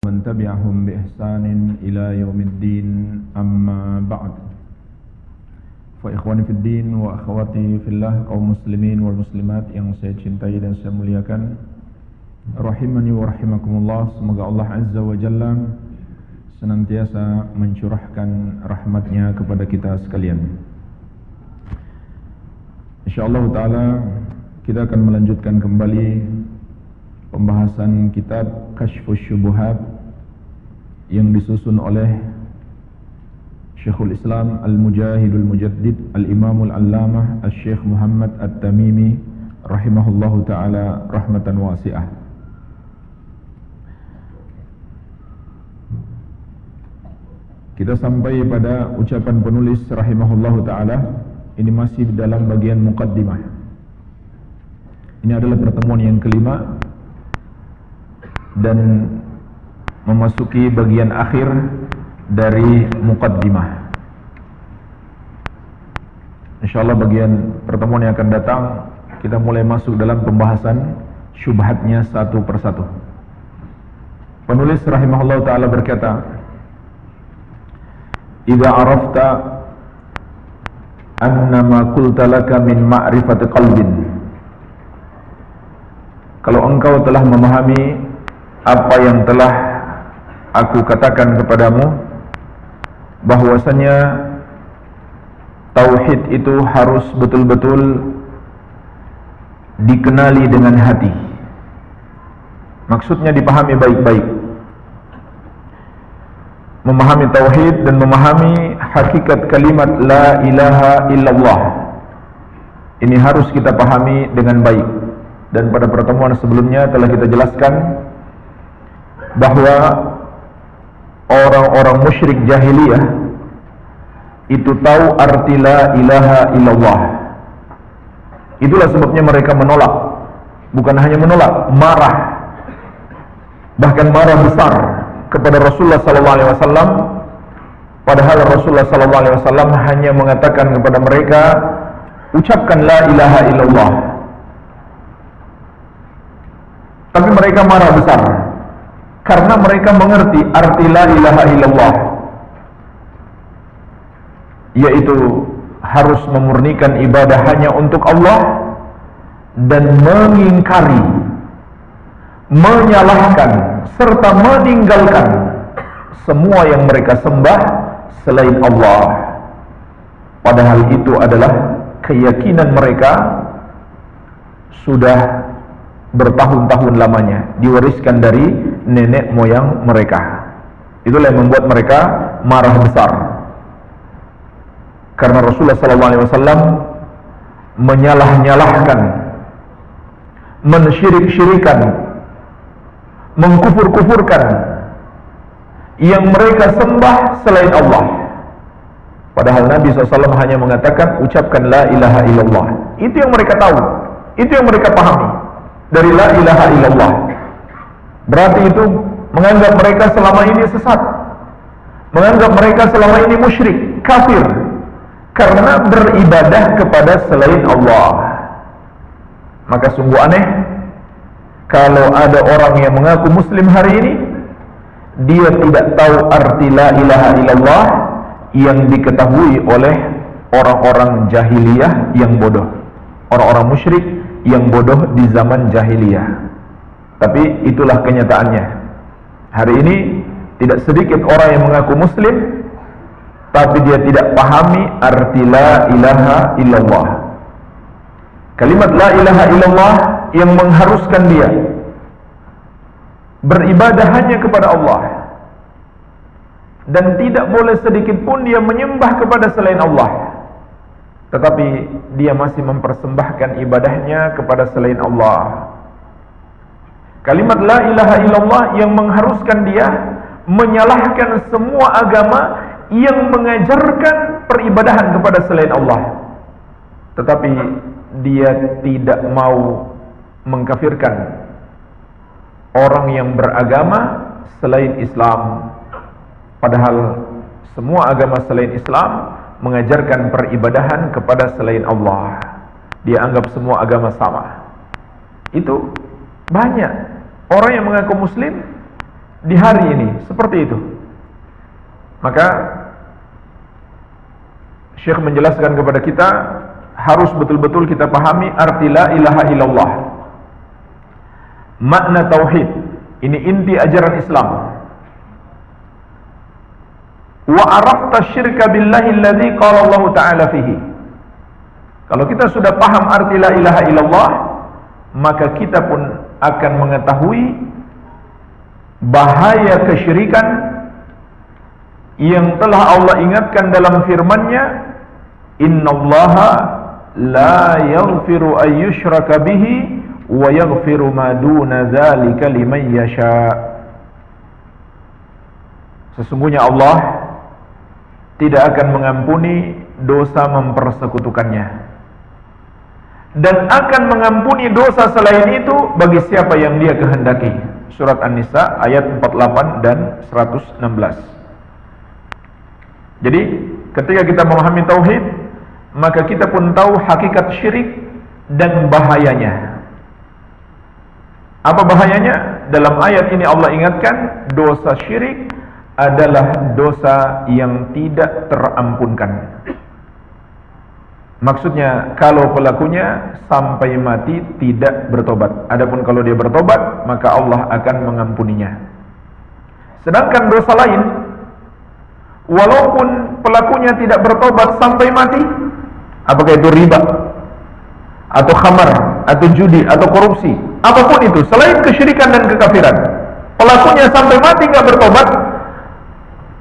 من تبعهم بإحسان إلى يوم الدين أما بعد فإخواني في الدين وأخواتي في الله kaum muslimin wal muslimat yang saya cintai dan saya muliakan, rahimani wa rahimakumullah. Semoga Allah Azza wa Jalla senantiasa mencurahkan rahmatnya kepada kita sekalian. InsyaAllah ta'ala kita akan melanjutkan kembali pembahasan kitab Kashfus Syubuhat yang disusun oleh Syekhul Islam Al-Mujahidul Mujaddid Al-Imamul Allamah Al-Syekh Muhammad At-Tamimi rahimahullahu ta'ala rahmatan wasi'ah. Kita sampai pada ucapan penulis rahimahullahu ta'ala. Ini masih dalam bagian muqaddimah. Ini adalah pertemuan yang kelima dan memasuki bagian akhir dari muqaddimah. InsyaAllah bagian pertemuan yang akan datang kita mulai masuk dalam pembahasan syubhatnya satu persatu. Penulis rahimahullah ta'ala berkata, "Idza arafta annama qulta laka min ma'rifati qalbin." Kalau engkau telah memahami apa yang telah aku katakan kepadamu, bahwasanya tauhid itu harus betul-betul dikenali dengan hati. Maksudnya dipahami baik-baik. Memahami tauhid dan memahami hakikat kalimat la ilaha illallah ini harus kita pahami dengan baik. Dan pada pertemuan sebelumnya telah kita jelaskan bahwa orang-orang musyrik jahiliyah itu tahu arti la ilaha illallah. Itulah sebabnya mereka menolak. Bukan hanya menolak, marah. Bahkan marah besar kepada Rasulullah SAW. Padahal Rasulullah SAW hanya mengatakan kepada mereka, ucapkan la ilaha illallah. Tapi mereka marah besar karena mereka mengerti arti la ilaha illallah, yaitu harus memurnikan ibadah hanya untuk Allah dan mengingkari, menyalahkan serta meninggalkan semua yang mereka sembah selain Allah. Padahal itu adalah keyakinan mereka sudah bertahun-tahun lamanya, diwariskan dari nenek moyang mereka. Itulah yang membuat mereka marah besar. Karena Rasulullah SAW menyalah-nyalahkan, mensyirik-syirikan, mengkufur-kufurkan yang mereka sembah selain Allah. Padahal Nabi SAW hanya mengatakan ucapkan la ilaha illallah. Itu yang mereka tahu, itu yang mereka pahami dari la ilaha illallah. Berarti itu menganggap mereka selama ini sesat, menganggap mereka selama ini musyrik, kafir, karena beribadah kepada selain Allah. Maka sungguh aneh kalau ada orang yang mengaku muslim hari ini, dia tidak tahu arti la ilaha illallah yang diketahui oleh orang-orang jahiliyah yang bodoh, orang-orang musyrik yang bodoh di zaman jahiliyah. Tapi itulah kenyataannya. Hari ini tidak sedikit orang yang mengaku muslim, tapi dia tidak pahami arti la ilaha illallah. Kalimat la ilaha illallah yang mengharuskan dia beribadah hanya kepada Allah, dan tidak boleh sedikit pun dia menyembah kepada selain Allah. Tetapi dia masih mempersembahkan ibadahnya kepada selain Allah. Kalimat la ilaha illallah yang mengharuskan dia menyalahkan semua agama yang mengajarkan peribadahan kepada selain Allah. Tetapi dia tidak mau mengkafirkan orang yang beragama selain Islam. Padahal semua agama selain Islam mengajarkan peribadahan kepada selain Allah. Dia anggap semua agama sama. Itu banyak orang yang mengaku muslim di hari ini seperti itu. Maka Syekh menjelaskan kepada kita, harus betul-betul kita pahami arti la ilaha illallah, makna tauhid. Ini inti ajaran Islam. Wa arafta syirka billahi alladhi qala Allah Ta'ala fihi. Kalau kita sudah paham arti la ilaha illallah, maka kita pun akan mengetahui bahaya kesyirikan yang telah Allah ingatkan dalam firman-Nya, innallaha la yaghfiru an yushraka bihi wa yaghfiru ma duna dzalika liman yasha. Sesungguhnya Allah tidak akan mengampuni dosa mempersekutukannya, dan akan mengampuni dosa selain itu bagi siapa yang Dia kehendaki. Surat An-Nisa ayat 48 dan 116. Jadi ketika kita memahami tauhid, maka kita pun tahu hakikat syirik dan bahayanya. Apa bahayanya? Dalam ayat ini Allah ingatkan, dosa syirik adalah dosa yang tidak terampunkan. Maksudnya, kalau pelakunya sampai mati tidak bertobat. Adapun kalau dia bertobat, maka Allah akan mengampuninya. Sedangkan dosa lain, walaupun pelakunya tidak bertobat sampai mati, apakah itu riba, atau khamar, atau judi, atau korupsi, apapun itu, selain kesyirikan dan kekafiran, pelakunya sampai mati tidak bertobat,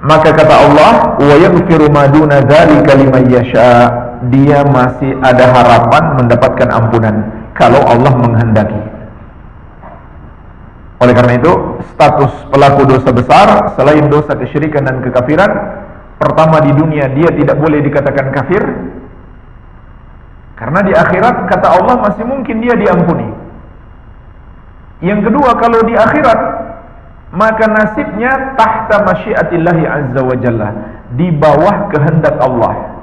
maka kata Allah, wa yaghfiru ma duna dzalika liman yasha. Dia masih ada harapan mendapatkan ampunan kalau Allah menghendaki. Oleh karena itu, status pelaku dosa besar selain dosa kesyirikan dan kekafiran, pertama, di dunia dia tidak boleh dikatakan kafir, karena di akhirat kata Allah masih mungkin dia diampuni. Yang kedua, kalau di akhirat, maka nasibnya tahta masyiatillahi azza wa jalla, di bawah kehendak Allah.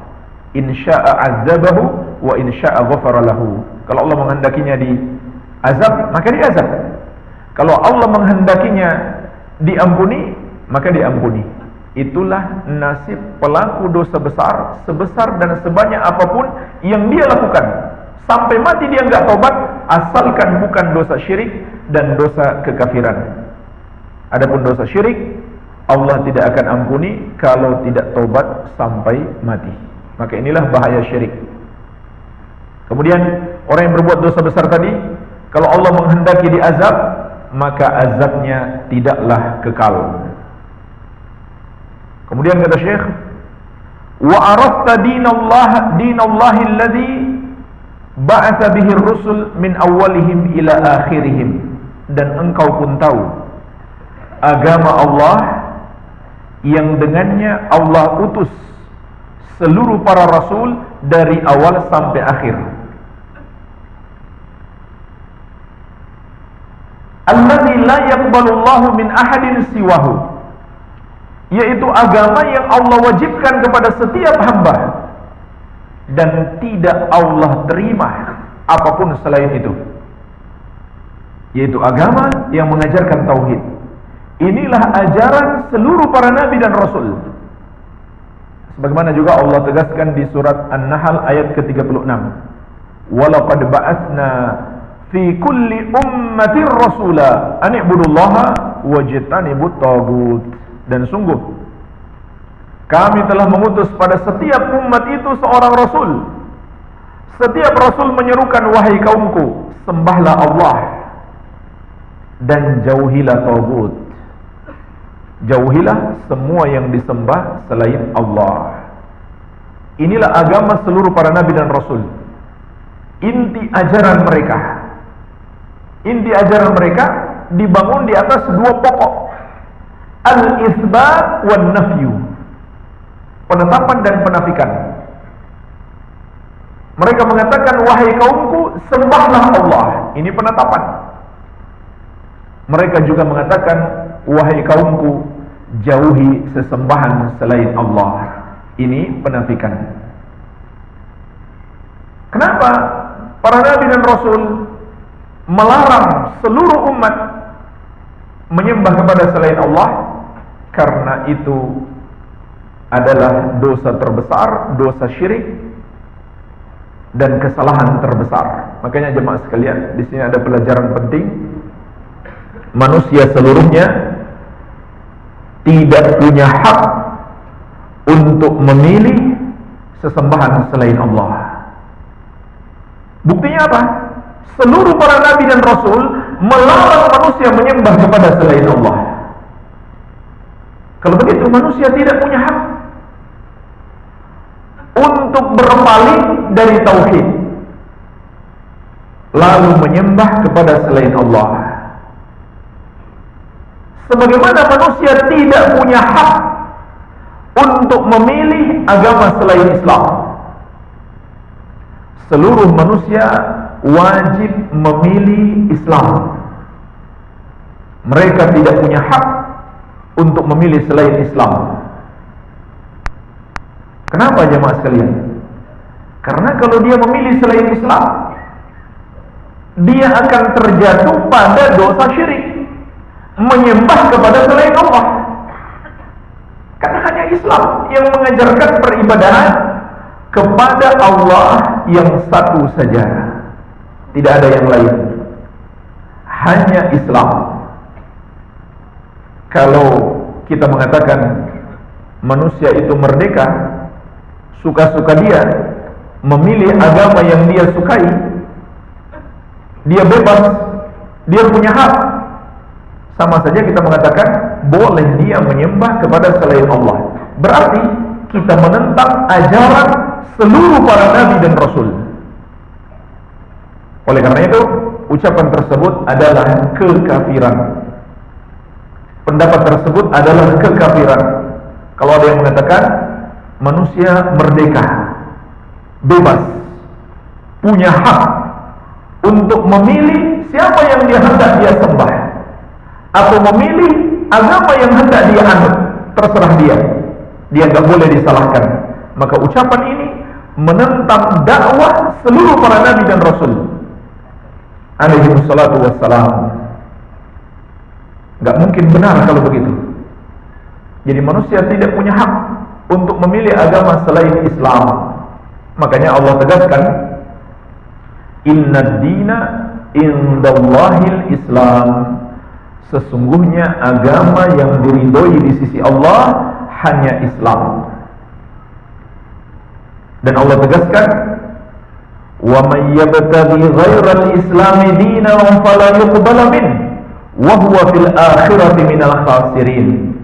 Insya'a azabahu wa insya'a ghafara lahu. Kalau Allah menghendakinya di azab, maka diazab. Kalau Allah menghendakinya diampuni, maka diampuni. Itulah nasib pelaku dosa besar, sebesar dan sebanyak apapun yang dia lakukan. Sampai mati dia enggak tobat, asalkan bukan dosa syirik dan dosa kekafiran. Adapun dosa syirik, Allah tidak akan ampuni kalau tidak tobat sampai mati. Maka inilah bahaya syirik. Kemudian orang yang berbuat dosa besar tadi, kalau Allah menghendaki diazab, maka azabnya tidaklah kekal. Kemudian kata Syekh, wa arafta dinallahi alladhi ba'atha bihi ar-rusul min awwalihim ila akhirihim. Dan engkau pun tahu agama Allah yang dengannya Allah utus seluruh para rasul dari awal sampai akhir. Alladzi la yaqbalullahu min ahadin siwahu, yaitu agama yang Allah wajibkan kepada setiap hamba dan tidak Allah terima apapun selain itu, yaitu agama yang mengajarkan tauhid. Inilah ajaran seluruh para nabi dan rasul. Sebagaimana juga Allah tegaskan di surat An-Nahl ayat ke-36. Walaqad ba'atsna fi kulli ummatin rasula an i'budullaha wajtanibut tagut. Dan sungguh kami telah mengutus pada setiap umat itu seorang rasul. Setiap rasul menyerukan, wahai kaumku, sembahlah Allah dan jauhilah tagut. Jauhilah semua yang disembah selain Allah. Inilah agama seluruh para nabi dan rasul. Inti ajaran mereka. Inti ajaran mereka dibangun di atas dua pokok. Al-itsbat wan nafyu. Penetapan dan penafikan. Mereka mengatakan, wahai kaumku, sembahlah Allah. Ini penetapan. Mereka juga mengatakan, wahai kaumku, jauhi sesembahan selain Allah. Ini penafikan. Kenapa para nabi dan rasul melarang seluruh umat menyembah kepada selain Allah, karena itu adalah dosa terbesar, dosa syirik dan kesalahan terbesar. Makanya jemaah sekalian, di sini ada pelajaran penting. Manusia seluruhnya tidak punya hak untuk memilih sesembahan selain Allah. Buktinya apa? Seluruh para nabi dan rasul melarang manusia menyembah kepada selain Allah. Kalau begitu manusia tidak punya hak untuk berpaling dari tauhid lalu menyembah kepada selain Allah. Sebagaimana manusia tidak punya hak untuk memilih agama selain Islam. Seluruh manusia wajib memilih Islam. Mereka tidak punya hak untuk memilih selain Islam. Kenapa jemaah sekalian? Karena kalau dia memilih selain Islam, dia akan terjatuh pada dosa syirik, menyembah kepada selain Allah. Karena hanya Islam yang mengajarkan peribadahan kepada Allah yang satu saja, tidak ada yang lain, hanya Islam. Kalau kita mengatakan manusia itu merdeka, suka-suka dia memilih agama yang dia sukai, dia bebas, dia punya hak, sama saja kita mengatakan boleh dia menyembah kepada selain Allah. Berarti kita menentang ajaran seluruh para nabi dan rasul. Oleh karena itu, ucapan tersebut adalah kekafiran. Pendapat tersebut adalah kekafiran. Kalau ada yang mengatakan manusia merdeka, bebas, punya hak untuk memilih siapa yang dia hendak dia sembah, atau memilih agama yang hendak dia anut, terserah dia nggak boleh disalahkan. Maka ucapan ini menentang dakwah seluruh para nabi dan rasul alaihi wassalatu wassalam. Nggak mungkin benar kalau begitu. Jadi manusia tidak punya hak untuk memilih agama selain Islam. Makanya Allah tegaskan, Inna dina indallahil Islam. Sesungguhnya agama yang diridhoi di sisi Allah hanya Islam. Dan Allah tegaskan, wa may yabtaghi ghairal islami dinan fala yuqbala min wa huwa fil akhirati minal khasirin.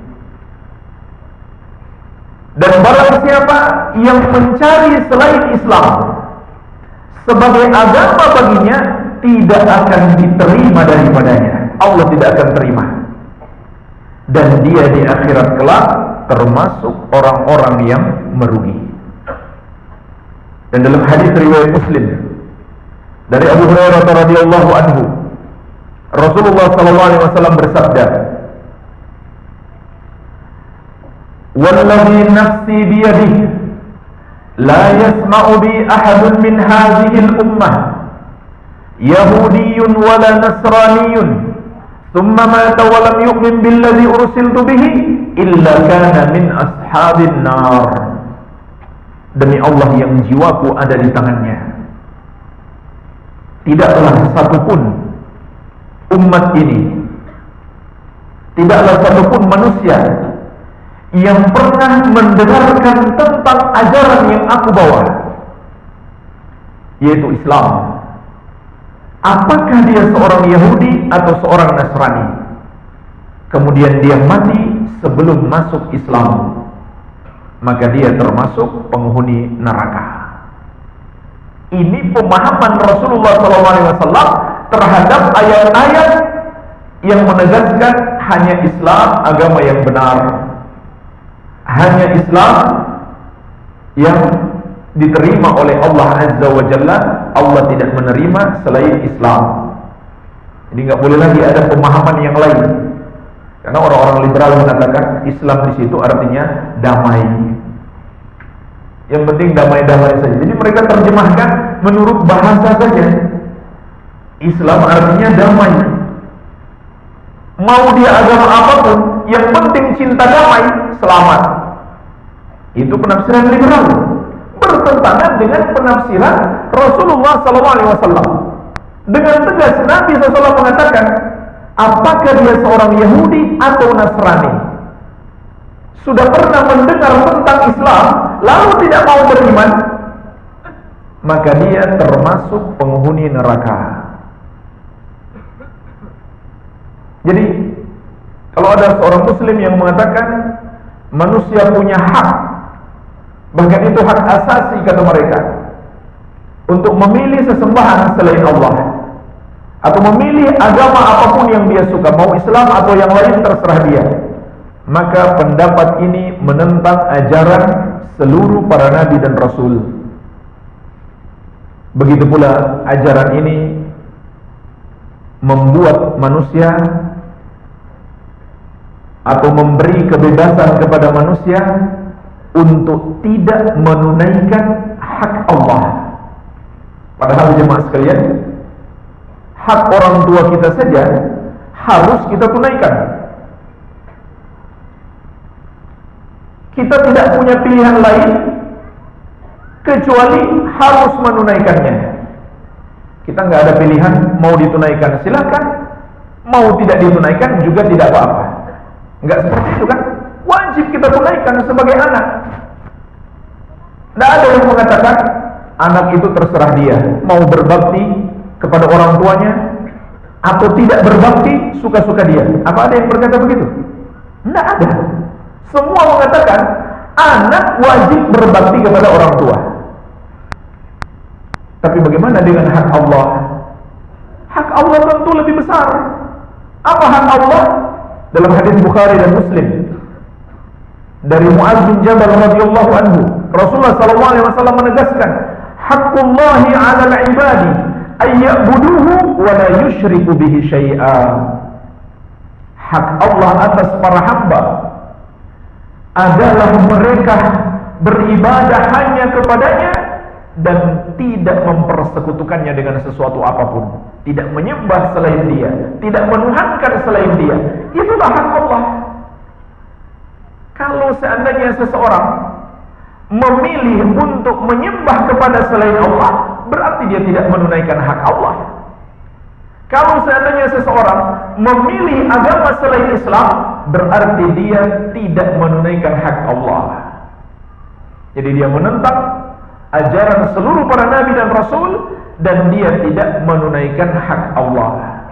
Dan barang siapa yang mencari selain Islam sebagai agama baginya, tidak akan diterima daripadanya. Allah tidak akan terima. Dan dia di akhirat kelak termasuk orang-orang yang merugi. Dan dalam hadis riwayat Muslim dari Abu Hurairah radhiyallahu anhu, Rasulullah sallallahu alaihi wasallam bersabda, "Wallazi nafsi biyadihi la yasma'u bi ahadun min hadhihi al-ummah yahudiyyun wala nasraniyyun thumma mata wa lam yu'min billadhi ursiltu bihi illa kana min ashabin nar." Demi Allah yang jiwaku ada di tangannya, tidaklah satupun umat ini, tidaklah satupun manusia yang pernah mendengarkan tentang ajaran yang aku bawa, yaitu Islam, apakah dia seorang Yahudi atau seorang Nasrani, kemudian dia mati sebelum masuk Islam, maka dia termasuk penghuni neraka. Ini pemahaman Rasulullah SAW terhadap ayat-ayat yang menegaskan hanya Islam agama yang benar, hanya Islam yang diterima oleh Allah Azza wa Jalla. Allah tidak menerima selain Islam. Jadi nggak boleh lagi ada pemahaman yang lain. Karena orang-orang liberal mengatakan Islam di situ artinya damai. Yang penting damai-damai saja. Jadi mereka terjemahkan menurut bahasa saja. Islam artinya damai. Mau dia agama apapun, yang penting cinta damai, selamat. Itu penafsiran liberal, bertentangan dengan penafsiran Rasulullah SAW. Dengan tegas Nabi SAW mengatakan, apakah dia seorang Yahudi atau Nasrani, sudah pernah mendengar tentang Islam lalu tidak mau beriman, maka dia termasuk penghuni neraka. Jadi kalau ada seorang muslim yang mengatakan manusia punya hak, bahkan itu hak asasi kata mereka, untuk memilih sesembahan selain Allah, atau memilih agama apapun yang dia suka, mau Islam atau yang lain terserah dia, maka pendapat ini menentang ajaran seluruh para nabi dan rasul. Begitu pula ajaran ini membuat manusia atau memberi kebebasan kepada manusia untuk tidak menunaikan hak Allah. Padahal jemaah sekalian, hak orang tua kita saja harus kita tunaikan. Kita tidak punya pilihan lain kecuali harus menunaikannya. Kita nggak ada pilihan, mau ditunaikan silakan, mau tidak ditunaikan juga tidak apa-apa. Nggak seperti itu kan? Wajib kita tunaikan sebagai anak. Tidak ada yang mengatakan anak itu terserah dia, mau berbakti kepada orang tuanya atau tidak berbakti, suka-suka dia. Apa ada yang berkata begitu? Tidak ada. Semua mengatakan anak wajib berbakti kepada orang tua. Tapi bagaimana dengan hak Allah? Hak Allah tentu lebih besar. Apa hak Allah? Dalam hadis Bukhari dan Muslim dari Mu'adz bin Jabal radhiyallahu anhu, Rasulullah sallallahu alaihi wasallam menegaskan, "Haqqullahi 'alal 'ibadi ay ya'buduhu wa la yusyriku bihi syai'a." Hak Allah atas para hamba adalah mereka beribadah hanya kepadanya dan tidak mempersekutukannya dengan sesuatu apapun, tidak menyembah selain dia, tidak menuhankan selain dia. Itulah hak Allah. Kalau seandainya seseorang memilih untuk menyembah kepada selain Allah, berarti dia tidak menunaikan hak Allah. Kalau seandainya seseorang memilih agama selain Islam, berarti dia tidak menunaikan hak Allah. Jadi dia menentang ajaran seluruh para nabi dan rasul, dan dia tidak menunaikan hak Allah.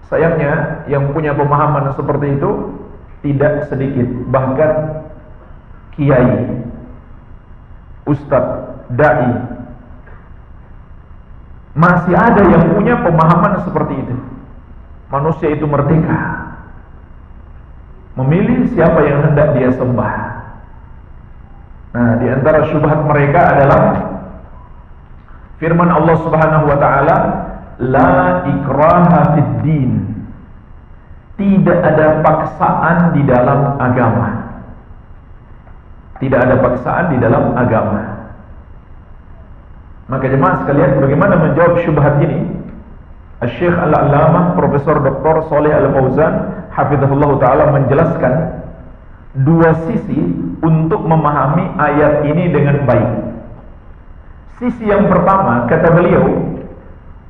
Sayangnya yang punya pemahaman seperti itu tidak sedikit, bahkan kiai, ustadz, dai, masih ada yang punya pemahaman seperti itu. Manusia itu merdeka memilih siapa yang hendak dia sembah. Nah, di antara syubhat mereka adalah firman Allah Subhanahu wa taala, la ikraha fid din. Tidak ada paksaan di dalam agama. Tidak ada paksaan di dalam agama. Maka jemaah sekalian, bagaimana menjawab syubhat ini? Asy-Syaikh Al-Allamah Profesor Dr. Shalih Al-Fauzan hafizahullah taala menjelaskan dua sisi untuk memahami ayat ini dengan baik. Sisi yang pertama, kata beliau,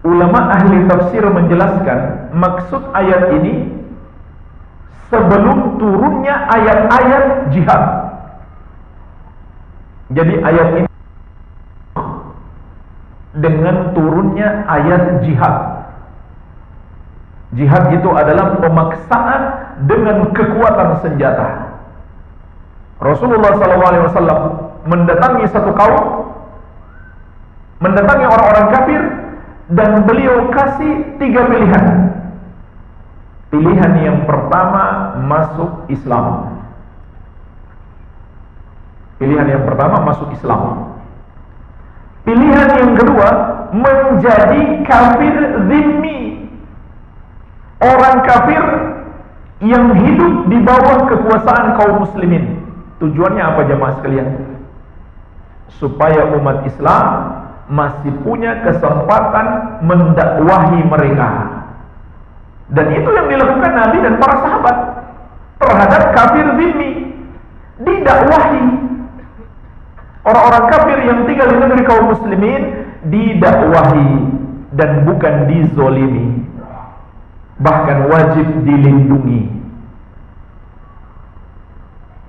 ulama ahli tafsir menjelaskan maksud ayat ini sebelum turunnya ayat-ayat jihad. Jadi ayat ini dengan turunnya ayat jihad. Jihad itu adalah pemaksaan dengan kekuatan senjata. Rasulullah SAW mendatangi satu kaum, mendatangi orang-orang kafir, dan beliau kasih 3 pilihan. Pilihan yang pertama, masuk Islam. Pilihan yang pertama, masuk Islam. Pilihan yang kedua, menjadi kafir zimmi, orang kafir yang hidup di bawah kekuasaan kaum muslimin. Tujuannya apa jemaah sekalian? Supaya umat Islam masih punya kesempatan mendakwahi mereka. Dan itu yang dilakukan Nabi dan para sahabat terhadap kafir zimmi, didakwahi. Orang-orang kafir yang tinggal di negeri kaum muslimin didakwahi dan bukan dizolimi, bahkan wajib dilindungi.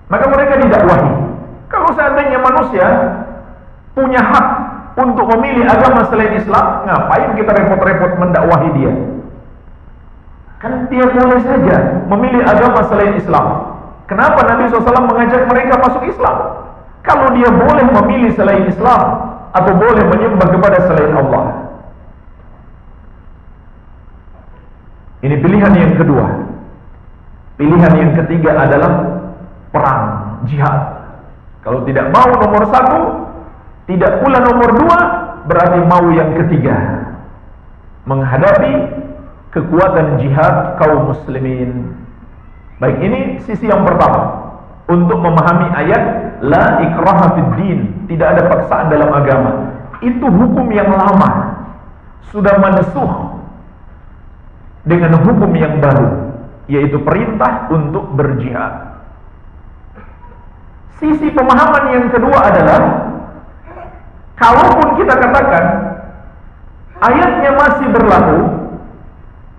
Maka mereka didakwahi. Kalau seandainya manusia punya hak untuk memilih agama selain Islam, ngapain kita repot-repot mendakwahi dia? Kan dia boleh saja memilih agama selain Islam. Kenapa Nabi SAW mengajak mereka masuk Islam? Kalau dia boleh memilih selain Islam atau boleh menyembah kepada selain Allah. Ini pilihan yang kedua. Pilihan yang ketiga adalah perang, jihad. Kalau tidak mau nomor satu, tidak pula nomor dua, berarti mau yang ketiga, menghadapi kekuatan jihad kaum muslimin. Baik, ini sisi yang pertama untuk memahami ayat la ikraha fid din, tidak ada paksaan dalam agama. Itu hukum yang lama sudah mansuh dengan hukum yang baru, yaitu perintah untuk berjihad. Sisi pemahaman yang kedua adalah, kalaupun kita katakan ayatnya masih berlaku,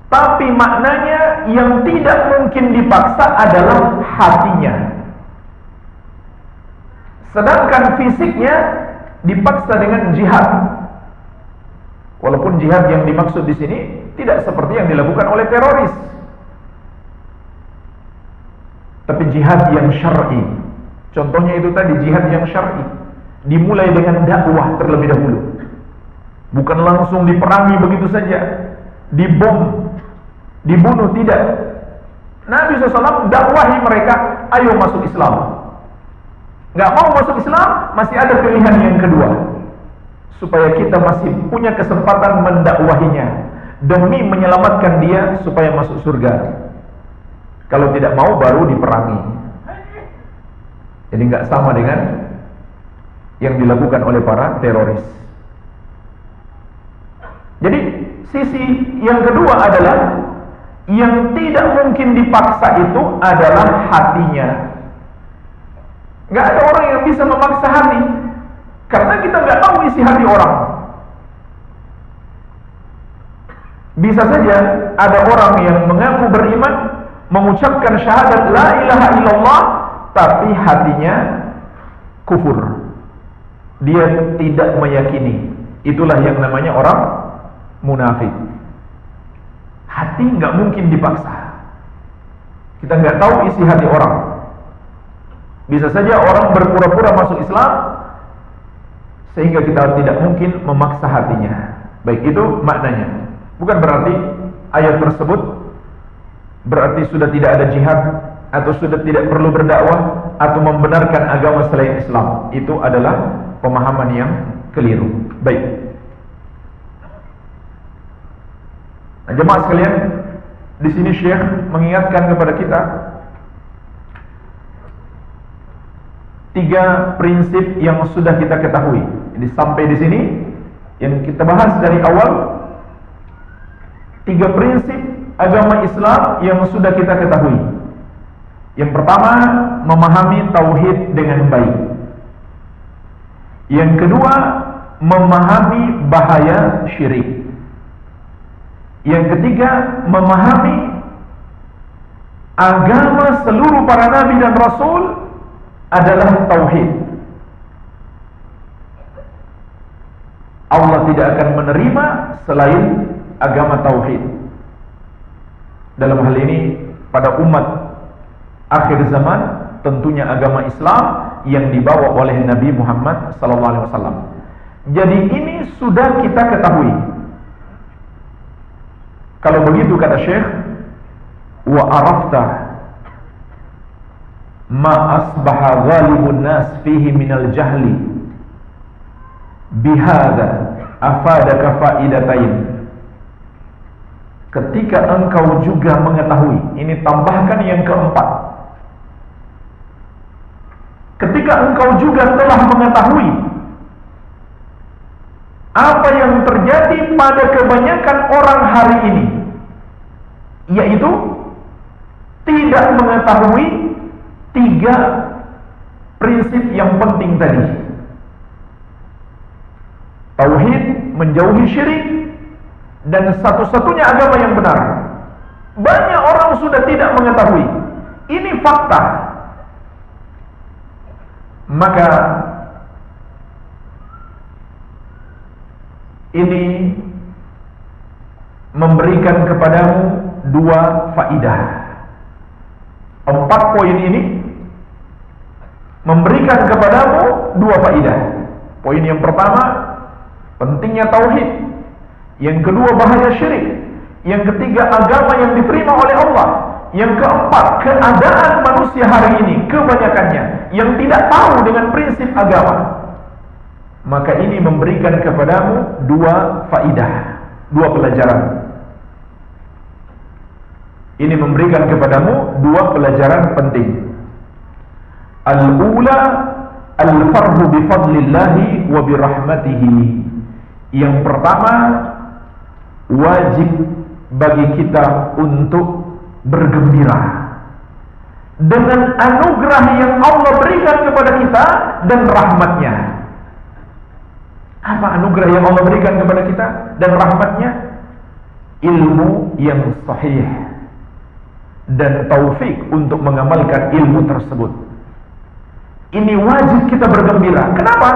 tapi maknanya yang tidak mungkin dipaksa adalah hatinya. Sedangkan fisiknya dipaksa dengan jihad. Walaupun jihad yang dimaksud di sini tidak seperti yang dilakukan oleh teroris, tapi jihad yang syar'i. Contohnya itu tadi, jihad yang syar'i, dimulai dengan dakwah terlebih dahulu, bukan langsung diperangi begitu saja, dibom, dibunuh, tidak. Nabi SAW dakwahi mereka, ayo masuk Islam. Gak mau masuk Islam, masih ada pilihan yang kedua, supaya kita masih punya kesempatan mendakwahinya demi menyelamatkan dia supaya masuk surga. Kalau tidak mau, baru diperangi. Jadi gak sama dengan yang dilakukan oleh para teroris. Jadi sisi yang kedua adalah yang tidak mungkin dipaksa itu adalah hatinya. Gak ada orang yang bisa memaksa hati, karena kita gak tahu isi hati orang. Bisa saja ada orang yang mengaku beriman, mengucapkan syahadat la ilaha illallah, tapi hatinya kufur. Dia tidak meyakini. Itulah yang namanya orang munafik. Hati nggak mungkin dipaksa. Kita nggak tahu isi hati orang. Bisa saja orang berpura-pura masuk Islam, sehingga kita tidak mungkin memaksa hatinya. Baik, itu maknanya. Bukan berarti ayat tersebut berarti sudah tidak ada jihad, atau sudah tidak perlu berdakwah, atau membenarkan agama selain Islam. Itu adalah pemahaman yang keliru. Baik. Nah, jemaah sekalian, di sini Syekh mengingatkan kepada kita 3 prinsip yang sudah kita ketahui. Jadi sampai di sini yang kita bahas dari awal, 3 prinsip agama Islam yang sudah kita ketahui. Yang pertama, memahami tauhid dengan baik. Yang kedua, memahami bahaya syirik. Yang ketiga, memahami agama seluruh para nabi dan rasul adalah tauhid. Allah tidak akan menerima selain agama tauhid. Dalam hal ini pada umat akhir zaman tentunya agama Islam yang dibawa oleh Nabi Muhammad SAW. Jadi ini sudah kita ketahui. Kalau begitu kata Syekh, wa arafta ma asbaha ghalibun nas fihi minal jahli bihada afadaka faidatain. Ketika engkau juga mengetahui, ini tambahkan yang keempat, ketika engkau juga telah mengetahui apa yang terjadi pada kebanyakan orang hari ini, yaitu tidak mengetahui 3 prinsip yang penting tadi. Tauhid, menjauhi syirik, dan satu-satunya agama yang benar. Banyak orang sudah tidak mengetahui. Ini fakta. Maka ini memberikan kepadamu 2 faidah. 4 poin ini memberikan kepadamu 2 faidah. Poin yang pertama, pentingnya tauhid. Yang kedua, bahaya syirik. Yang ketiga, agama yang diterima oleh Allah. Yang keempat, keadaan manusia hari ini kebanyakannya yang tidak tahu dengan prinsip agama. Maka ini memberikan kepadamu 2 faidah, 2 pelajaran. Ini memberikan kepadamu 2 pelajaran penting. Al-ula, al-farhu bifadlillahi wa birahmatihi. Yang pertama, wajib bagi kita untuk bergembira dengan anugerah yang Allah berikan kepada kita dan rahmatnya. Apa anugerah yang Allah berikan kepada kita dan rahmatnya? Ilmu yang sahih dan taufik untuk mengamalkan ilmu tersebut. Ini wajib kita bergembira. Kenapa?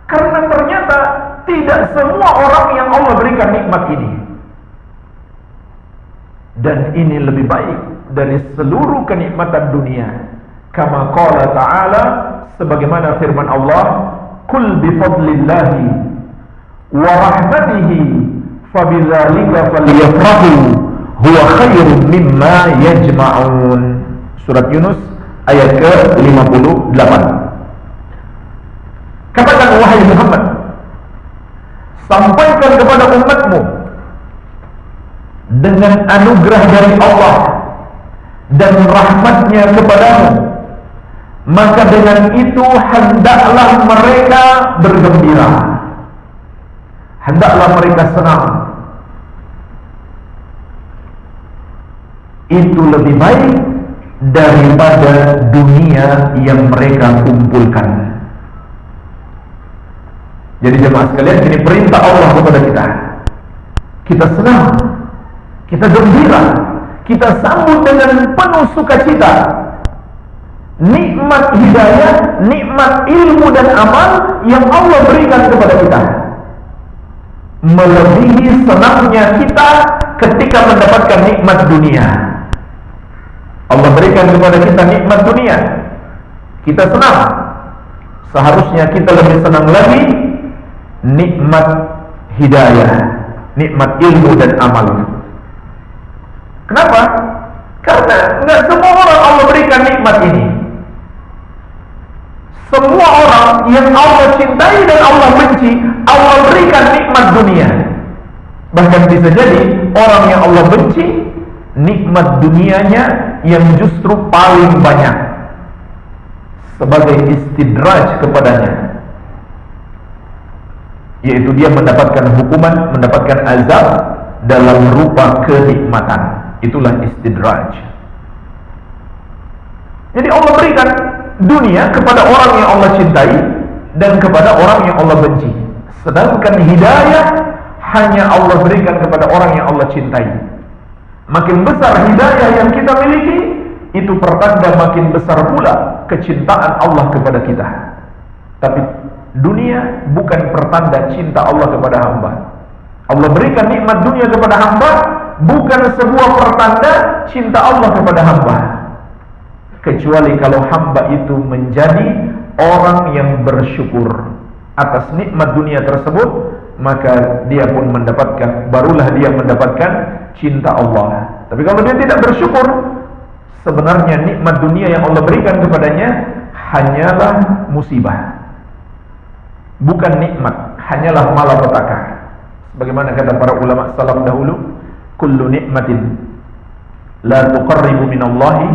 Karena ternyata tidak semua orang yang Allah berikan nikmat ini. Dan ini lebih baik dari seluruh kenikmatan dunia. Kama qala ta'ala, sebagaimana firman Allah, "Qul bifadlillahi wa rahmatihi fabidzalika falyafrahu huwa khairun mimma yajma'un." Surat Yunus ayat ke-58. Katakan, wahai Muhammad, sampaikan kepada umatmu dengan anugerah dari Allah dan rahmatnya kepadamu, maka dengan itu hendaklah mereka bergembira, hendaklah mereka senang. Itu lebih baik daripada dunia yang mereka kumpulkan. Jadi jemaah sekalian, ini perintah Allah kepada kita. Kita senang, kita gembira, kita sambut dengan penuh sukacita nikmat hidayah, nikmat ilmu dan amal yang Allah berikan kepada kita, melebihi senangnya kita ketika mendapatkan nikmat dunia. Allah berikan kepada kita nikmat dunia, kita senang. Seharusnya kita lebih senang lagi nikmat hidayah, nikmat ilmu dan amal. Kenapa? Karena enggak semua orang Allah berikan nikmat ini. Semua orang yang Allah cintai dan Allah benci, Allah berikan nikmat dunia. Bahkan bisa jadi orang yang Allah benci, nikmat dunianya yang justru paling banyak, sebagai istidraj kepadanya, yaitu dia mendapatkan hukuman, mendapatkan azab dalam rupa kenikmatan. Itulah istidraj. Jadi Allah berikan dunia kepada orang yang Allah cintai dan kepada orang yang Allah benci. Sedangkan hidayah hanya Allah berikan kepada orang yang Allah cintai. Makin besar hidayah yang kita miliki, itu pertanda makin besar pula kecintaan Allah kepada kita. Tapi dunia bukan pertanda cinta Allah kepada hamba. Allah berikan nikmat dunia kepada hamba bukan sebuah pertanda cinta Allah kepada hamba, kecuali kalau hamba itu menjadi orang yang bersyukur atas nikmat dunia tersebut, maka dia pun mendapatkan, barulah dia mendapatkan cinta Allah. Tapi kalau dia tidak bersyukur, sebenarnya nikmat dunia yang Allah berikan kepadanya hanyalah musibah, bukan nikmat, hanyalah malapetaka. Bagaimana kata para ulama salaf dahulu, kullu nikmatin la tuqarribu minallahi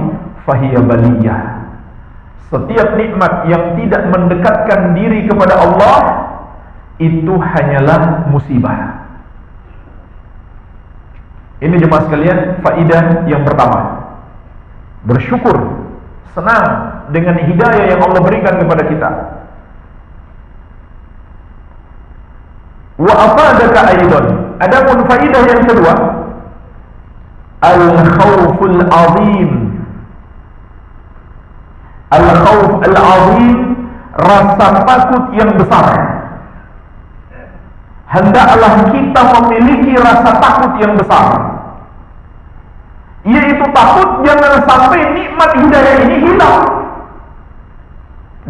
fahiya baliyah. Setiap nikmat yang tidak mendekatkan diri kepada Allah, itu hanyalah musibah. Ini jemaah sekalian, faidah yang pertama. Bersyukur, senang dengan hidayah yang Allah berikan kepada kita. Wa afadaka aidan. Adapun faidah yang kedua, al-khawful azim. Al-khawf al-azim, rasa takut yang besar. Hendaklah kita memiliki rasa takut yang besar, yaitu takut jangan sampai nikmat hidayah ini hilang.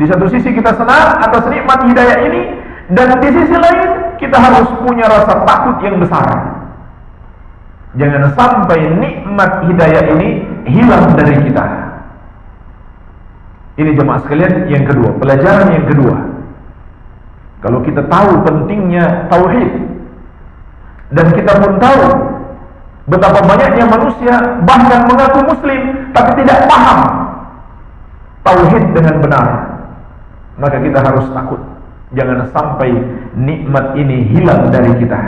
Di satu sisi kita senang atas nikmat hidayah ini, dan di sisi lain kita harus punya rasa takut yang besar. Jangan sampai nikmat hidayah ini hilang dari kita. Ini jemaah sekalian yang kedua, pelajaran yang kedua. Kalau kita tahu pentingnya tauhid, dan kita pun tahu betapa banyaknya manusia bahkan mengaku muslim tapi tidak paham tauhid dengan benar, maka kita harus takut jangan sampai nikmat ini hilang dari kita.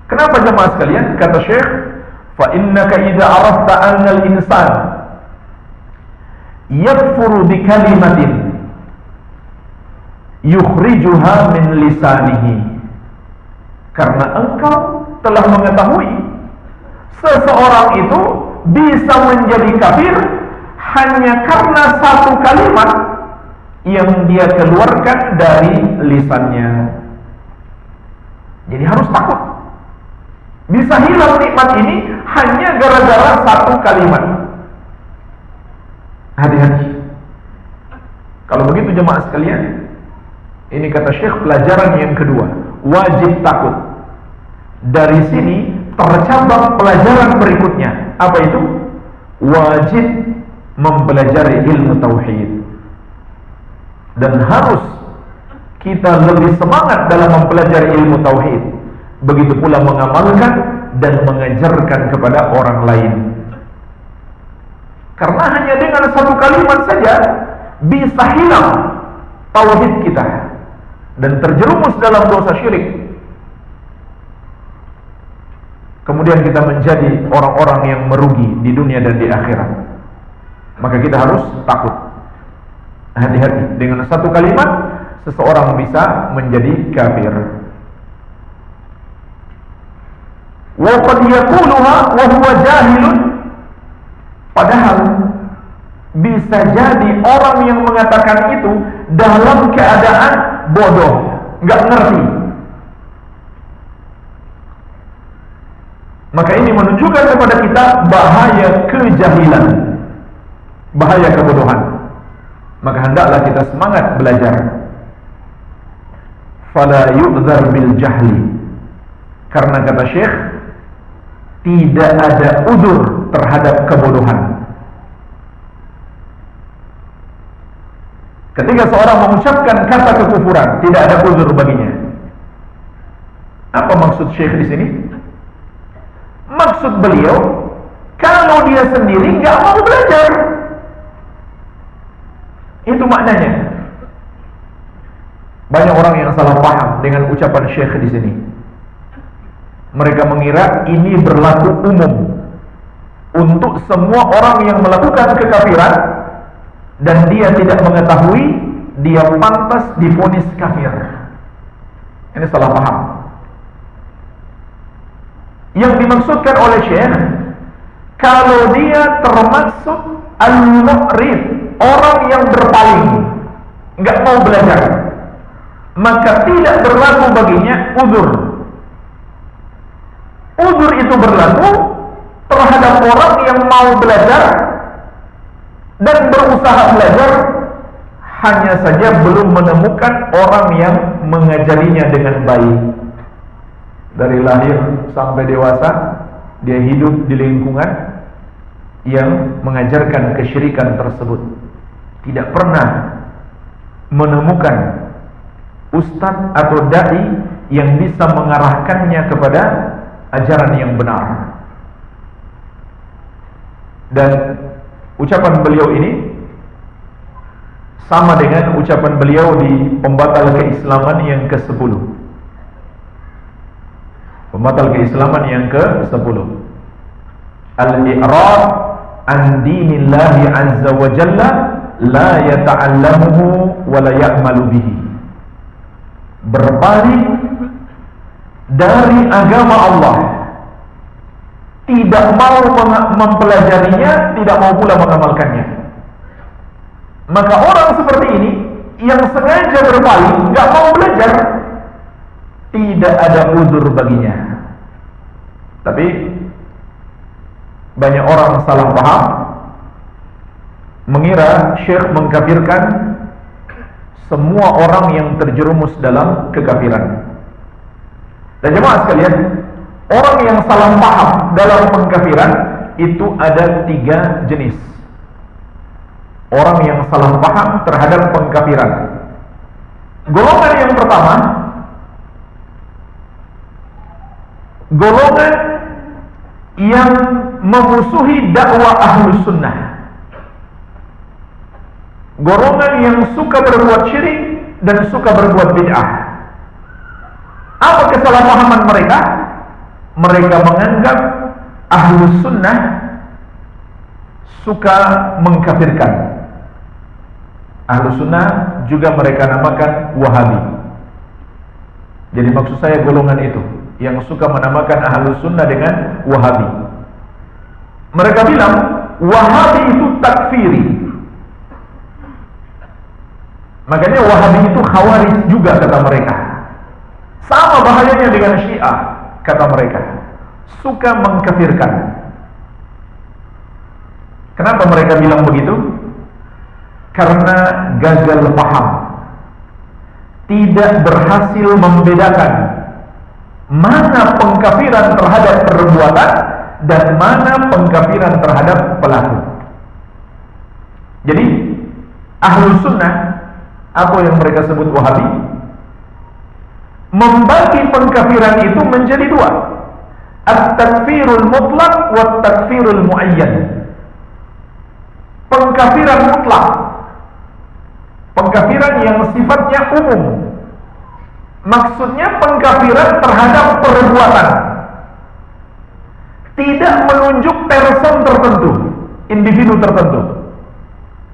Kenapa jemaah sekalian? Kata Syekh, fa innaka idza arafta anna al-insan yakfuru bi kalimatin yukhrijuha min lisanihi. Karena engkau telah mengetahui seseorang itu bisa menjadi kafir hanya karena satu kalimat yang dia keluarkan dari lisannya. Jadi harus takut bisa hilang nikmat ini hanya gara-gara satu kalimat. Hati-hati. Kalau begitu jemaah sekalian, ini kata Syekh pelajaran yang kedua, wajib takut. Dari sini tercabang pelajaran berikutnya. Apa itu? Wajib mempelajari ilmu tauhid. Dan harus kita lebih semangat dalam mempelajari ilmu tauhid. Begitu pula mengamalkan dan mengajarkan kepada orang lain. Karena hanya dengan satu kalimat saja bisa hilang tauhid kita dan terjerumus dalam dosa syirik. Kemudian kita menjadi orang-orang yang merugi di dunia dan di akhirat. Maka kita harus takut. Hati-hati, dengan satu kalimat seseorang bisa menjadi kafir. Wa qad yaquluha wa huwa jahilun. Padahal bisa jadi orang yang mengatakan itu dalam keadaan bodoh, nggak ngerti. Maka ini menunjukkan kepada kita bahaya kejahilan, bahaya kebodohan. Maka hendaklah kita semangat belajar. Fala yu'dzar bil jahli. Karena kata Syekh, tidak ada uzur terhadap kebodohan. Ketika seorang mengucapkan kata kekufuran, tidak ada uzur baginya. Apa maksud Syekh di sini? Maksud beliau, kalau dia sendiri nggak mau belajar, itu maknanya. Banyak orang yang salah paham dengan ucapan Syekh di sini. Mereka mengira ini berlaku umum untuk semua orang yang melakukan kekafiran dan dia tidak mengetahui dia pantas divonis kafir. Ini salah paham. Yang dimaksudkan oleh Syekh, kalau dia termasuk al-mu'rid, orang yang berpaling, nggak mau belajar, maka tidak berlaku baginya uzur. Uzur itu berlaku terhadap orang yang mau belajar dan berusaha belajar, hanya saja belum menemukan orang yang mengajarinya dengan baik. Dari lahir sampai dewasa, dia hidup di lingkungan yang mengajarkan kesyirikan tersebut. Tidak pernah menemukan ustadz atau dai yang bisa mengarahkannya kepada ajaran yang benar. Dan ucapan beliau ini sama dengan ucapan beliau di pembatal keislaman yang ke-10. Pembatal keislaman yang ke-10. Al-i'rad an dinillahi azza wa jalla la yata'allamuhu wa la ya'malu bihi. Berpaling dari agama Allah, tidak mau mempelajarinya, tidak mau pula mengamalkannya. Maka orang seperti ini yang sengaja berpaling, gak mau belajar, tidak ada uzur baginya. Tapi banyak orang salah paham, mengira syekh mengkafirkan semua orang yang terjerumus dalam kekafiran. Dan jemaah sekalian, orang yang salah paham dalam pengkafiran itu ada 3 jenis. Orang yang salah paham terhadap pengkafiran. Golongan yang pertama, golongan yang memusuhi dakwah Ahlus Sunnah, golongan yang suka berbuat syirik dan suka berbuat bid'ah. Apa kesalahpahaman mereka? Mereka menganggap Ahlus Sunnah suka mengkafirkan. Ahlus Sunnah juga mereka namakan Wahabi. Jadi maksud saya golongan itu yang suka menamakan Ahlus Sunnah dengan Wahabi. Mereka bilang Wahabi itu takfiri. Makanya Wahabi itu Khawarij juga kata mereka. Sama bahayanya dengan Syiah kata mereka. Suka mengkafirkan. Kenapa mereka bilang begitu? Karena gagal paham, tidak berhasil membedakan mana pengkafiran terhadap perbuatan dan mana pengkafiran terhadap pelaku. Jadi Ahlus Sunnah, apa yang mereka sebut Wahabi, membagi pengkafiran itu menjadi 2, at-takfirul mutlaq wa at-takfirul muayyan. Pengkafiran mutlak, pengkafiran yang sifatnya umum. Maksudnya pengkafiran terhadap perbuatan, tidak menunjuk person tertentu, individu tertentu.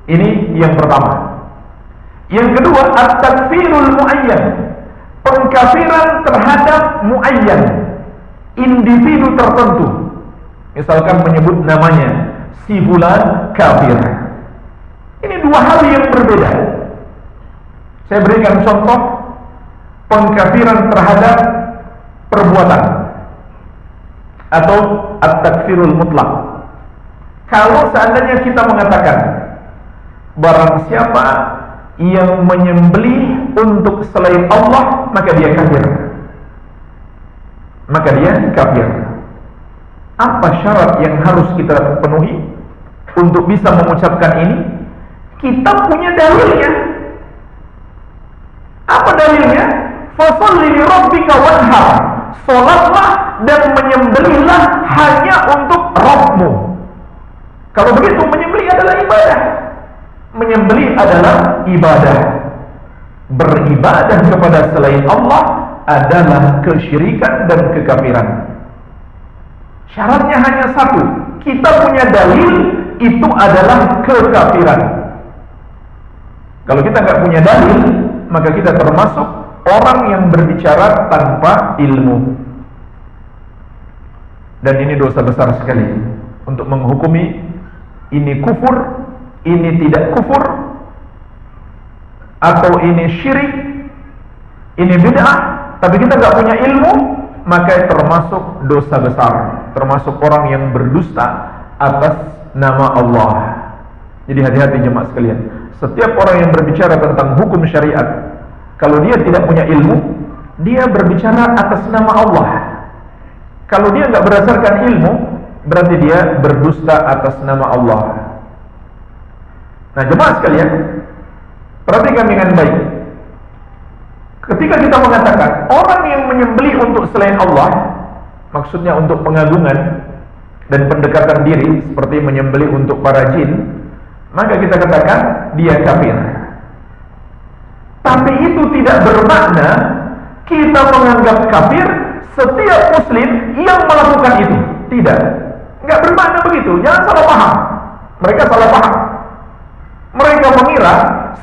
Ini yang pertama. Yang kedua, at-takfirul muayyan, pengkafiran terhadap muayyan, individu tertentu. Misalkan menyebut namanya, si fulan kafir. Ini 2 hal yang berbeda. Saya berikan contoh pengkafiran terhadap perbuatan atau at-takfirul mutlak. Kalau seandainya kita mengatakan barang siapa yang menyembelih untuk selain Allah, maka dia kafir. Maka dia kafir. Apa syarat yang harus kita penuhi untuk bisa mengucapkan ini? Kita punya dalilnya. Apa dalilnya? Fasholli li rabbika wanhar. Salatlah dan menyembelihlah hanya untuk Rabbmu. Kalau begitu menyembelih adalah ibadah. Menyembelih adalah ibadah. Beribadah kepada selain Allah adalah kesyirikan dan kekafiran. Syaratnya hanya 1. Kita punya dalil, itu adalah kekafiran. Kalau kita nggak punya dalil, maka kita termasuk orang yang berbicara tanpa ilmu. Dan ini dosa besar sekali. Untuk menghukumi ini kufur, ini tidak kufur, atau ini syirik, ini bid'ah, tapi kita nggak punya ilmu, maka termasuk dosa besar, termasuk orang yang berdusta atas nama Allah. Jadi hati-hati jemaah sekalian. Setiap orang yang berbicara tentang hukum syariat, kalau dia tidak punya ilmu, dia berbicara atas nama Allah. Kalau dia nggak berdasarkan ilmu, berarti dia berdusta atas nama Allah. Nah jemaah sekalian, perhatikan dengan baik. Ketika kita mengatakan orang yang menyembelih untuk selain Allah, maksudnya untuk pengagungan dan pendekatan diri, seperti menyembelih untuk para jin, maka kita katakan dia kafir. Tapi itu tidak bermakna kita menganggap kafir setiap muslim yang melakukan itu. Tidak, nggak bermakna begitu. Jangan salah paham. Mereka salah paham. Mereka mengira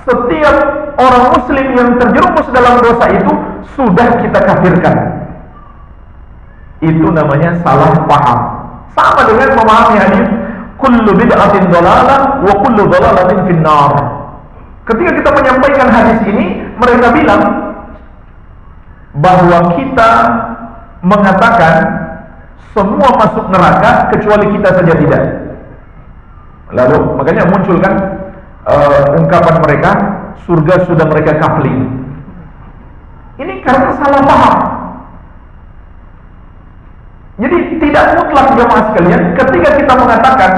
setiap orang muslim yang terjerumus dalam dosa itu sudah kita kafirkan. Itu namanya salah paham. Sama dengan memahami hadis kullu bid'atin dhalalah wa kullu dhalalatin finnar. Ketika kita menyampaikan hadis ini, mereka bilang bahwa kita mengatakan semua masuk neraka kecuali kita saja tidak. Lalu makanya munculkan ungkapan mereka, surga sudah mereka kafling. Ini karena salah paham. Jadi tidak mutlak jemaah sekalian ketika kita mengatakan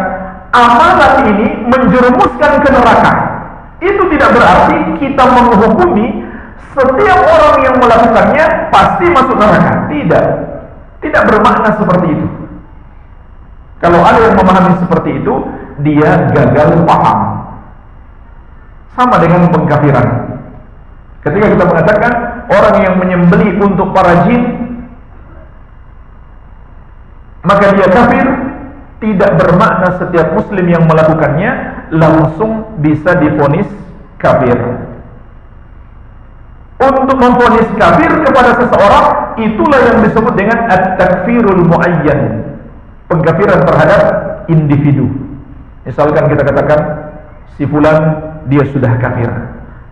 amalan ini menjerumuskan ke neraka. Itu tidak berarti kita menghukumi setiap orang yang melakukannya pasti masuk neraka. Tidak. Tidak bermakna seperti itu. Kalau ada yang memahami seperti itu, dia gagal paham. Sama dengan pengkafiran. Ketika kita mengatakan orang yang menyembelih untuk para jin, maka dia kafir, tidak bermakna setiap muslim yang melakukannya langsung bisa divonis kafir. Untuk memvonis kafir kepada seseorang, itulah yang disebut dengan at-takfirul muayyan, pengkafiran terhadap individu. Misalkan kita katakan si fulan dia sudah kafir,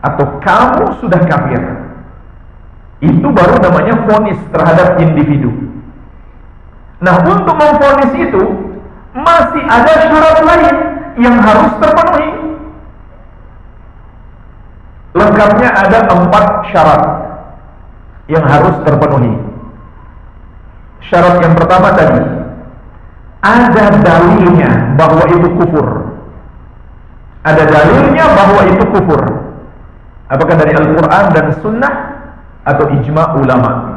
atau kamu sudah kafir. Itu baru namanya vonis terhadap individu. Nah, untuk memvonis itu masih ada syarat lain yang harus terpenuhi. Lengkapnya ada 4 syarat yang harus terpenuhi. Syarat yang pertama tadi, ada dalilnya bahwa itu kufur. Ada dalilnya bahwa itu kufur. Apakah dari Al-Quran dan Sunnah atau ijma' ulama.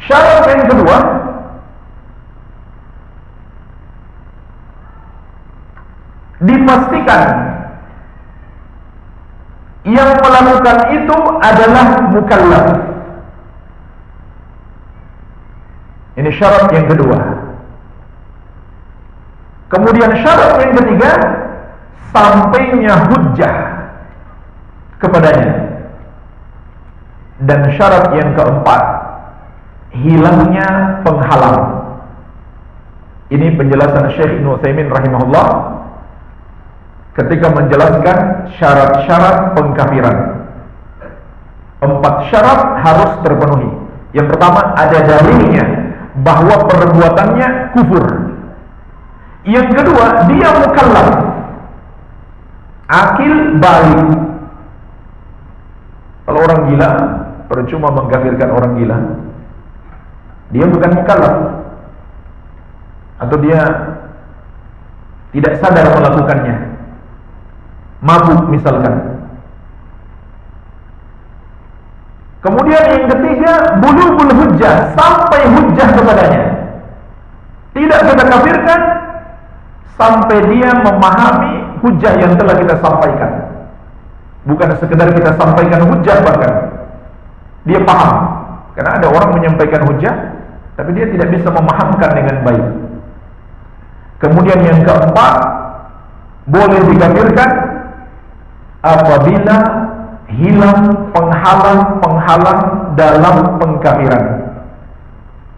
Syarat yang kedua, dipastikan yang melakukan itu adalah mukallaf. Ini syarat yang kedua. Kemudian syarat yang ketiga, sampainya hujjah kepadanya. Dan syarat yang keempat, hilangnya penghalang. Ini penjelasan Syekh Ibnu Utsaimin rahimahullah ketika menjelaskan syarat-syarat pengkafiran. 4 syarat harus terpenuhi. Yang pertama, ada dalilnya bahwa perbuatannya kufur. Yang kedua, dia mukallaf, akil balik. Kalau orang gila, percuma mengkafirkan orang gila. Dia bukan mukallaf, atau dia tidak sadar melakukannya, mabuk misalkan. Kemudian yang ketiga, bulughul hujjah, sampai hujjah kepadanya. Tidak kita kafirkan sampai dia memahami hujjah yang telah kita sampaikan. Bukan sekedar kita sampaikan hujjah, bahkan dia paham. Karena ada orang menyampaikan hujjah tapi dia tidak bisa memahamkan dengan baik. Kemudian yang keempat, boleh dikafirkan apabila hilang penghalang-penghalang dalam pengkafiran.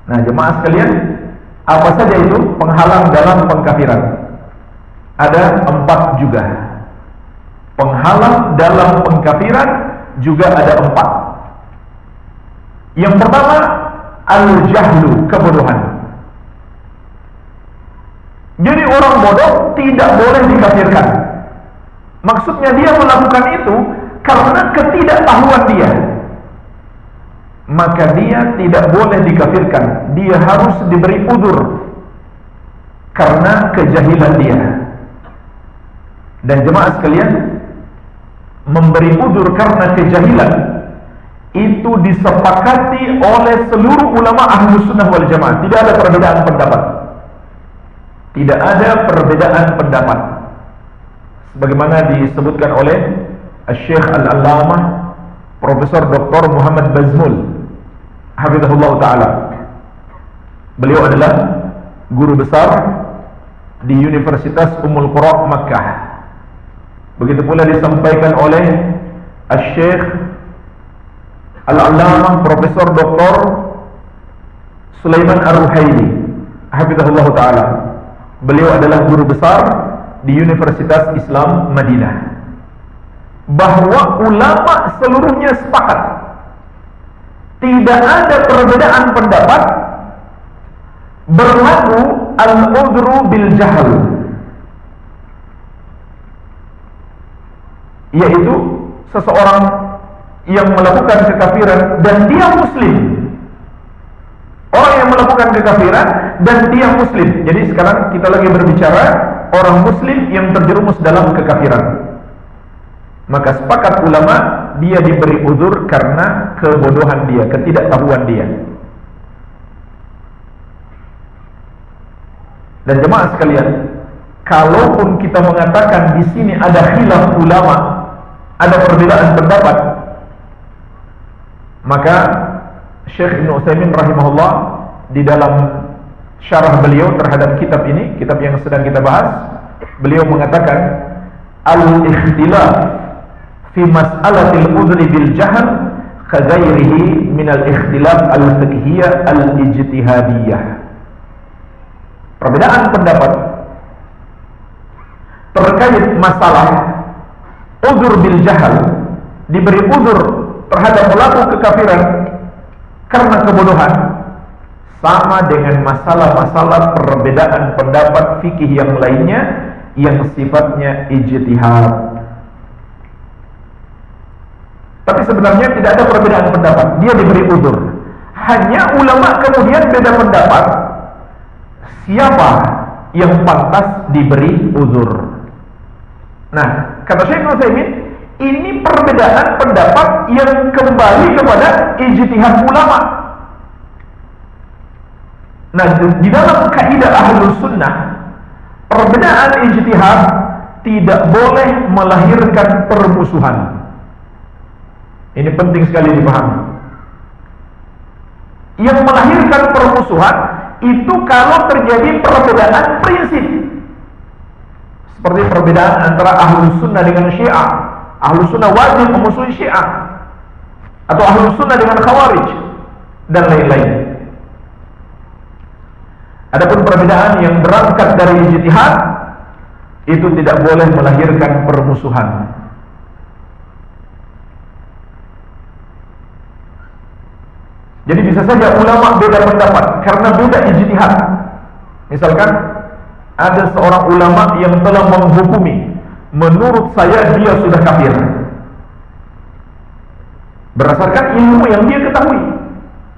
Nah, jemaah sekalian, apa saja itu penghalang dalam pengkafiran? Ada 4 juga. Penghalang dalam pengkafiran juga ada 4. Yang pertama, al-jahlu, kebodohan. Jadi orang bodoh tidak boleh dikafirkan. Maksudnya dia melakukan itu karena ketidaktahuan dia, maka dia tidak boleh dikafirkan. Dia harus diberi udzur karena kejahilan dia. Dan jemaah sekalian, memberi udzur karena kejahilan itu disepakati oleh seluruh ulama Ahlus Sunnah wal Jamaah. Tidak ada perbedaan pendapat. Tidak ada perbedaan pendapat. Sebagaimana disebutkan oleh Syekh Al-Allamah Profesor Dr. Muhammad Bazmul, hafizahullah taala. Beliau adalah guru besar di Universitas Ummul Qura Makkah. Begitu pula disampaikan oleh Asy-Syaikh Al-Allamah Profesor Dr. Sulaiman Ar-Ruhaili, hafizahullah taala. Beliau adalah guru besar di Universitas Islam Madinah. Bahwa ulama seluruhnya sepakat tidak ada perbedaan pendapat berlaku al-udhru bil jahl, yaitu seseorang yang melakukan kekafiran dan dia muslim. Orang yang melakukan kekafiran dan dia muslim. Jadi sekarang kita lagi berbicara orang muslim yang terjerumus dalam kekafiran. Maka sepakat ulama, dia diberi uzur karena kebodohan dia, ketidaktahuan dia. Dan jemaah sekalian, kalaupun kita mengatakan di sini ada khilaf ulama, ada perbedaan pendapat, maka Syekh Ibnu Utsaimin rahimahullah di dalam syarah beliau terhadap kitab ini, kitab yang sedang kita bahas, beliau mengatakan al-ikhtilaf fi mas'alatil udhri bil jahl kaghairihi min al-ikhtilaf al-fiqhiyah al-ijtihadiyah. Perbedaan pendapat terkait masalah uzur bil jahl, diberi uzur terhadap pelaku kekafiran karena kebodohan, sama dengan masalah-masalah perbedaan pendapat fikih yang lainnya yang sifatnya ijtihad. Tapi sebenarnya tidak ada perbedaan pendapat, dia diberi uzur. Hanya ulama kemudian beda pendapat siapa yang pantas diberi uzur. Nah, kata Syekh Utsaimin, ini perbedaan pendapat yang kembali kepada ijtihad ulama. Nah, di dalam kaidah Ahlus Sunnah, perbedaan ijtihad tidak boleh melahirkan permusuhan. Ini penting sekali dipahami. Yang melahirkan permusuhan itu kalau terjadi perbedaan prinsip, seperti perbedaan antara Ahlus Sunnah dengan Syiah. Ahlus Sunnah wajib memusuhi Syiah, atau Ahlus Sunnah dengan Khawarij, dan lain-lain. Adapun perbedaan yang berangkat dari ijtihad itu tidak boleh melahirkan permusuhan. Jadi bisa saja ulama beda pendapat karena beda ijtihad. Misalkan ada seorang ulama yang telah menghukumi, menurut saya dia sudah kafir berdasarkan ilmu yang dia ketahui.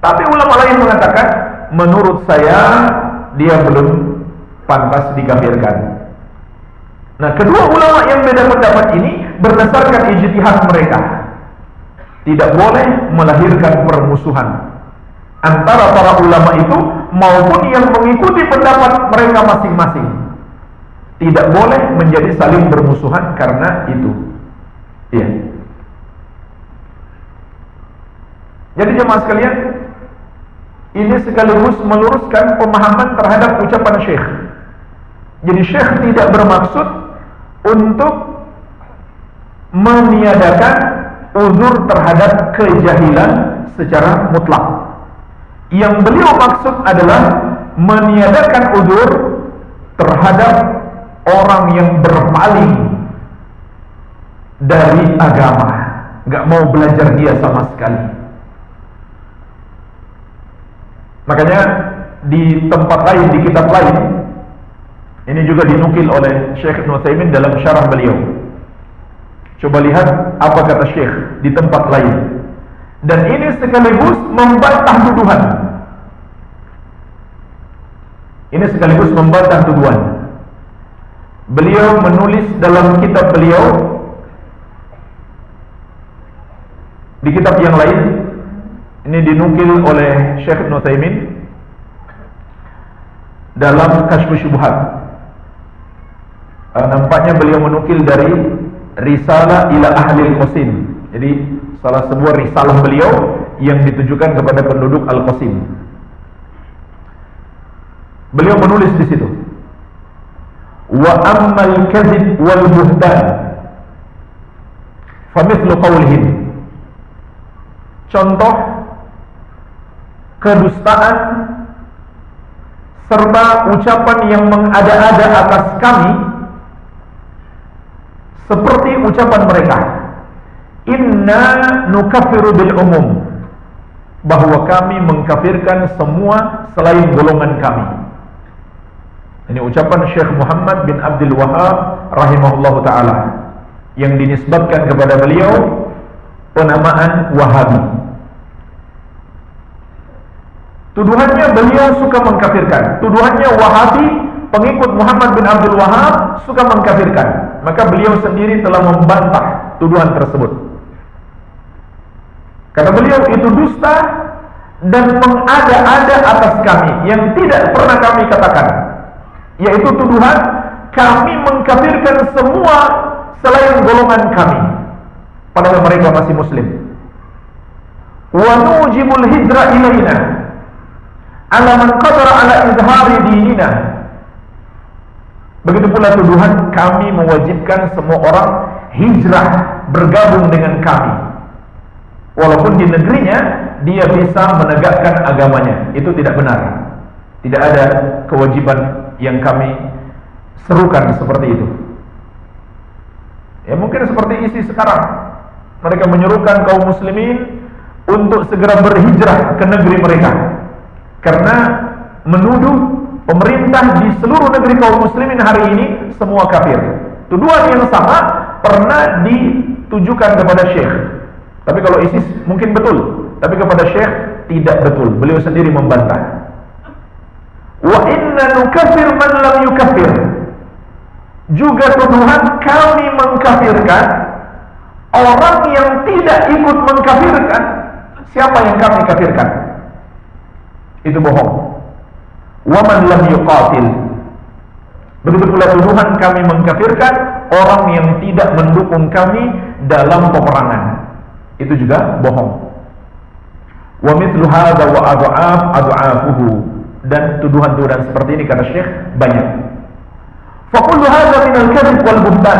Tapi ulama lain mengatakan, menurut saya dia belum pantas dikafirkan. Nah, kedua ulama yang beda pendapat ini berdasarkan ijtihad mereka, tidak boleh melahirkan permusuhan antara para ulama itu maupun yang mengikuti pendapat mereka masing-masing. Tidak boleh menjadi saling bermusuhan karena itu. Iya. Jadi jemaah sekalian, ini sekaligus meluruskan pemahaman terhadap ucapan Syekh. Jadi Syekh tidak bermaksud untuk meniadakan uzur terhadap kejahilan secara mutlak. Yang beliau maksud adalah meniadakan uzur terhadap orang yang berpaling dari agama, nggak mau belajar dia sama sekali. Makanya di tempat lain, di kitab lain, ini juga dinukil oleh Syekh Ibnu Utsaimin dalam syarah beliau. Coba lihat apa kata Syekh di tempat lain. Dan ini sekaligus membantah tuduhan. Ini sekaligus membantah tuduhan. Beliau menulis dalam kitab beliau, di kitab yang lain, ini dinukil oleh Syekh Ibnu Utsaimin dalam Kasyfus Syubhat. Nampaknya beliau menukil dari Risalah ila Ahli Qasim, Jadi salah sebuah risalah beliau yang ditujukan kepada penduduk Al-Qasim. Beliau menulis di situ, wa ammal kadhib wal buhtan famithlu qawlihim. Contoh kedustaan serta ucapan yang mengada-ada atas kami seperti ucapan mereka, inna nukaffiru bil umum, bahwa kami mengkafirkan semua selain golongan kami. Ini ucapan Syekh Muhammad bin Abdul Wahhab rahimahullahu ta'ala, yang dinisbatkan kepada beliau penamaan Wahabi. Tuduhannya beliau suka mengkafirkan. Tuduhannya Wahabi, pengikut Muhammad bin Abdul Wahhab, suka mengkafirkan. Maka beliau sendiri telah membantah tuduhan tersebut. Karena beliau itu dusta dan mengada-ada atas kami yang tidak pernah kami katakan, yaitu tuduhan kami mengkafirkan semua selain golongan kami, padahal mereka masih muslim. Wa nujibul hijra ilaina ala man qadara ala izhari dinina. Begitu pula tuduhan kami mewajibkan semua orang hijrah bergabung dengan kami, walaupun di negerinya dia bisa menegakkan agamanya. Itu tidak benar. Tidak ada kewajiban yang kami serukan seperti itu. Ya mungkin seperti isi sekarang, mereka menyerukan kaum muslimin untuk segera berhijrah ke negeri mereka, karena menuduh pemerintah di seluruh negeri kaum muslimin hari ini semua kafir. Tuduhan yang sama pernah ditujukan kepada Syekh, tapi kalau ISIS mungkin betul, tapi kepada Syekh tidak betul. Beliau sendiri membantah. Wa inna nukaffir man lam yukaffir. Juga tuduhan kami mengkafirkan orang yang tidak ikut mengkafirkan siapa yang kami kafirkan. Itu bohong. Wa man lam yuqatil. Begitu pula tuduhan kami mengkafirkan orang yang tidak mendukung kami dalam peperangan. Itu juga bohong. Wa mithlu hadza wa ad'afuhu. Dan tuduhan-tuduhan seperti ini kata Syekh banyak. Fa kullu hadza min al-kadhib wal buhtan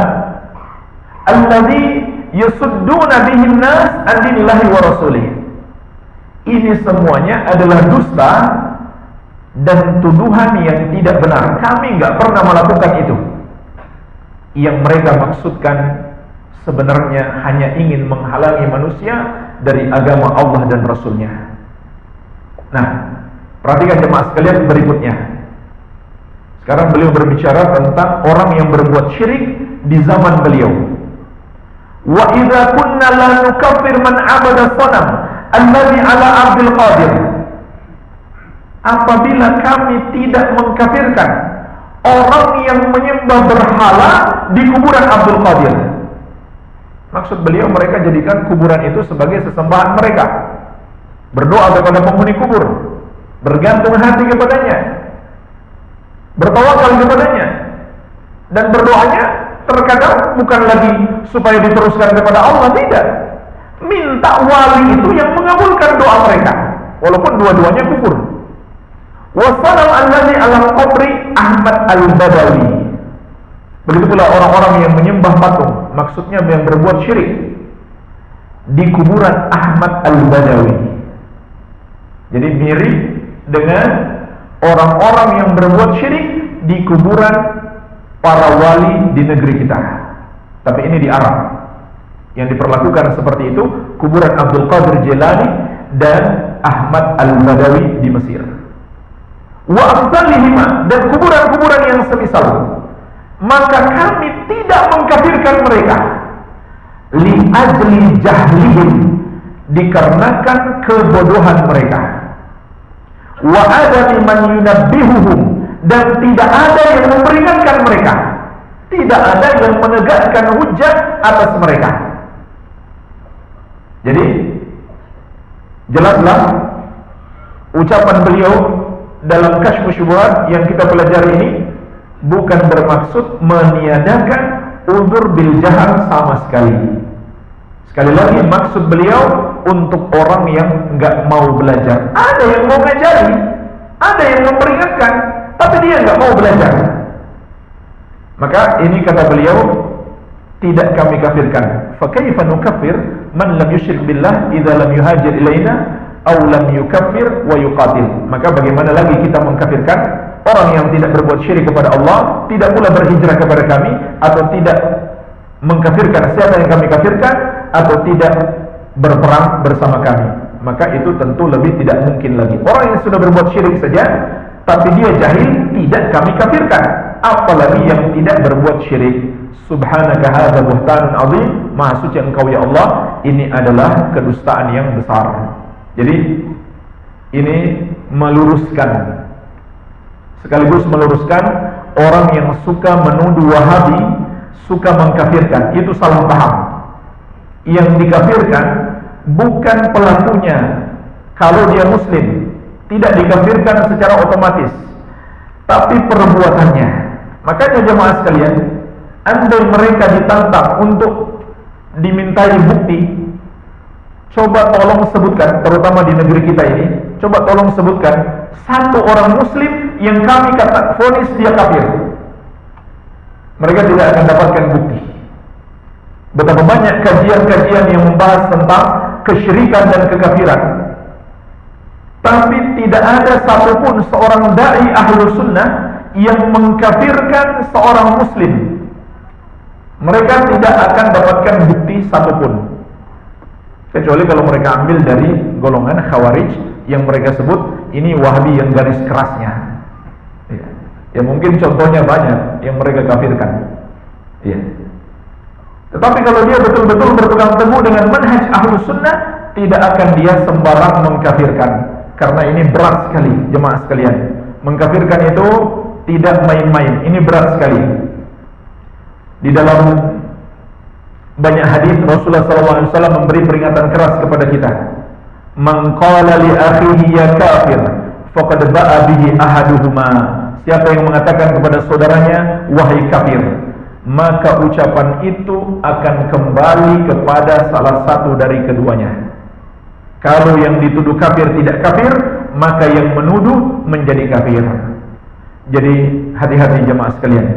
alladhi yasudduna bihi an-nas an dinillahi wa rasulih. Ini semuanya adalah dusta dan tuduhan yang tidak benar. Kami enggak pernah melakukan itu. Yang mereka maksudkan sebenarnya hanya ingin menghalangi manusia dari agama Allah dan Rasulnya. Nah, perhatikan jemaah sekalian berikutnya. Sekarang beliau berbicara tentang orang yang berbuat syirik di zaman beliau. Wa idza kunna la nukaffir man 'abada sanam alladhi 'ala 'Abdul Qadir. Apabila kami tidak mengkafirkan orang yang menyembah berhala di kuburan Abdul Qadir. Maksud beliau mereka jadikan kuburan itu sebagai sesembahan mereka. Berdoa kepada penghuni kubur, bergantung hati kepadanya, bertawakal kepadanya, dan berdoanya terkadang bukan lagi supaya diteruskan kepada Allah, tidak. Minta wali itu yang mengabulkan doa mereka, walaupun dua-duanya kufur. Wassalam alladzi ala qabri Ahmad al-Badawi. Begitu pula orang-orang yang menyembah patung, maksudnya yang berbuat syirik di kuburan Ahmad al-Badawi. Jadi mirip dengan orang-orang yang berbuat syirik di kuburan para wali di negeri kita. Tapi ini di Arab. Yang diperlakukan seperti itu kuburan Abdul Qadir Jilani dan Ahmad al-Badawi di Mesir. Wa amsalihima, dan kuburan-kuburan yang semisal. Maka kami tidak mengkafirkan mereka li ajli jahlihim, dikarenakan kebodohan mereka. Wa adami man yunabbihuhum, dan tidak ada yang memperingatkan mereka, tidak ada yang menegakkan hujjah atas mereka. Jadi jelaslah ucapan beliau dalam Kasyfus Syubhat yang kita pelajari ini bukan bermaksud meniadakan uzur bil jahal sama sekali. Sekali lagi, maksud beliau untuk orang yang nggak mau belajar. Ada yang mau ngajari, ada yang memperingatkan, tapi dia nggak mau belajar. Maka ini kata beliau, tidak kami kafirkan. Fa kaifa nukaffir man lam yusyrik billah idza lam yuhajir ilaina aw lam yukaffir wa yuqatil. Maka bagaimana lagi kita mengkafirkan orang yang tidak berbuat syirik kepada Allah, tidak pula berhijrah kepada kami, atau tidak mengkafirkan siapa yang kami kafirkan, atau tidak berperang bersama kami. Maka itu tentu lebih tidak mungkin lagi. Orang yang sudah berbuat syirik saja tapi dia jahil, tidak kami kafirkan, apalagi yang tidak berbuat syirik. Subhanaka hadza buhtanun azim, maha suci engkau ya Allah, ini adalah kedustaan yang besar. Jadi ini meluruskan, sekaligus meluruskan orang yang suka menuduh Wahabi, suka mengkafirkan, itu salah paham. Yang dikafirkan bukan pelakunya. Kalau dia muslim, tidak dikafirkan secara otomatis, tapi perbuatannya. Makanya jemaah sekalian, andai mereka ditantang untuk dimintai bukti, coba tolong sebutkan, terutama di negeri kita ini, coba tolong sebutkan satu orang muslim yang kami kata vonis dia kafir. Mereka tidak akan dapatkan bukti. Betapa banyak kajian-kajian yang membahas tentang kesyirikan dan kekafiran, tapi tidak ada satupun seorang da'i ahlu sunnah yang mengkafirkan seorang muslim. Mereka tidak akan dapatkan bukti satupun, kecuali kalau mereka ambil dari golongan khawarij yang mereka sebut ini Wahabi yang garis kerasnya. Ya mungkin contohnya banyak yang mereka kafirkan. Ya. Tetapi kalau dia betul-betul berpegang teguh dengan manhaj ahlus sunnah, tidak akan dia sembarang mengkafirkan. Karena ini berat sekali, jemaah sekalian. Mengkafirkan itu tidak main-main, ini berat sekali. Di dalam banyak hadis Rasulullah SAW memberi peringatan keras kepada kita. Man qala li akhihi ya kafir faqad ba'a bihi ahaduhuma. Siapa yang mengatakan kepada saudaranya wahai kafir, maka ucapan itu akan kembali kepada salah satu dari keduanya. Kalau yang dituduh kafir tidak kafir, maka yang menuduh menjadi kafir. Jadi hati-hati jemaah sekalian.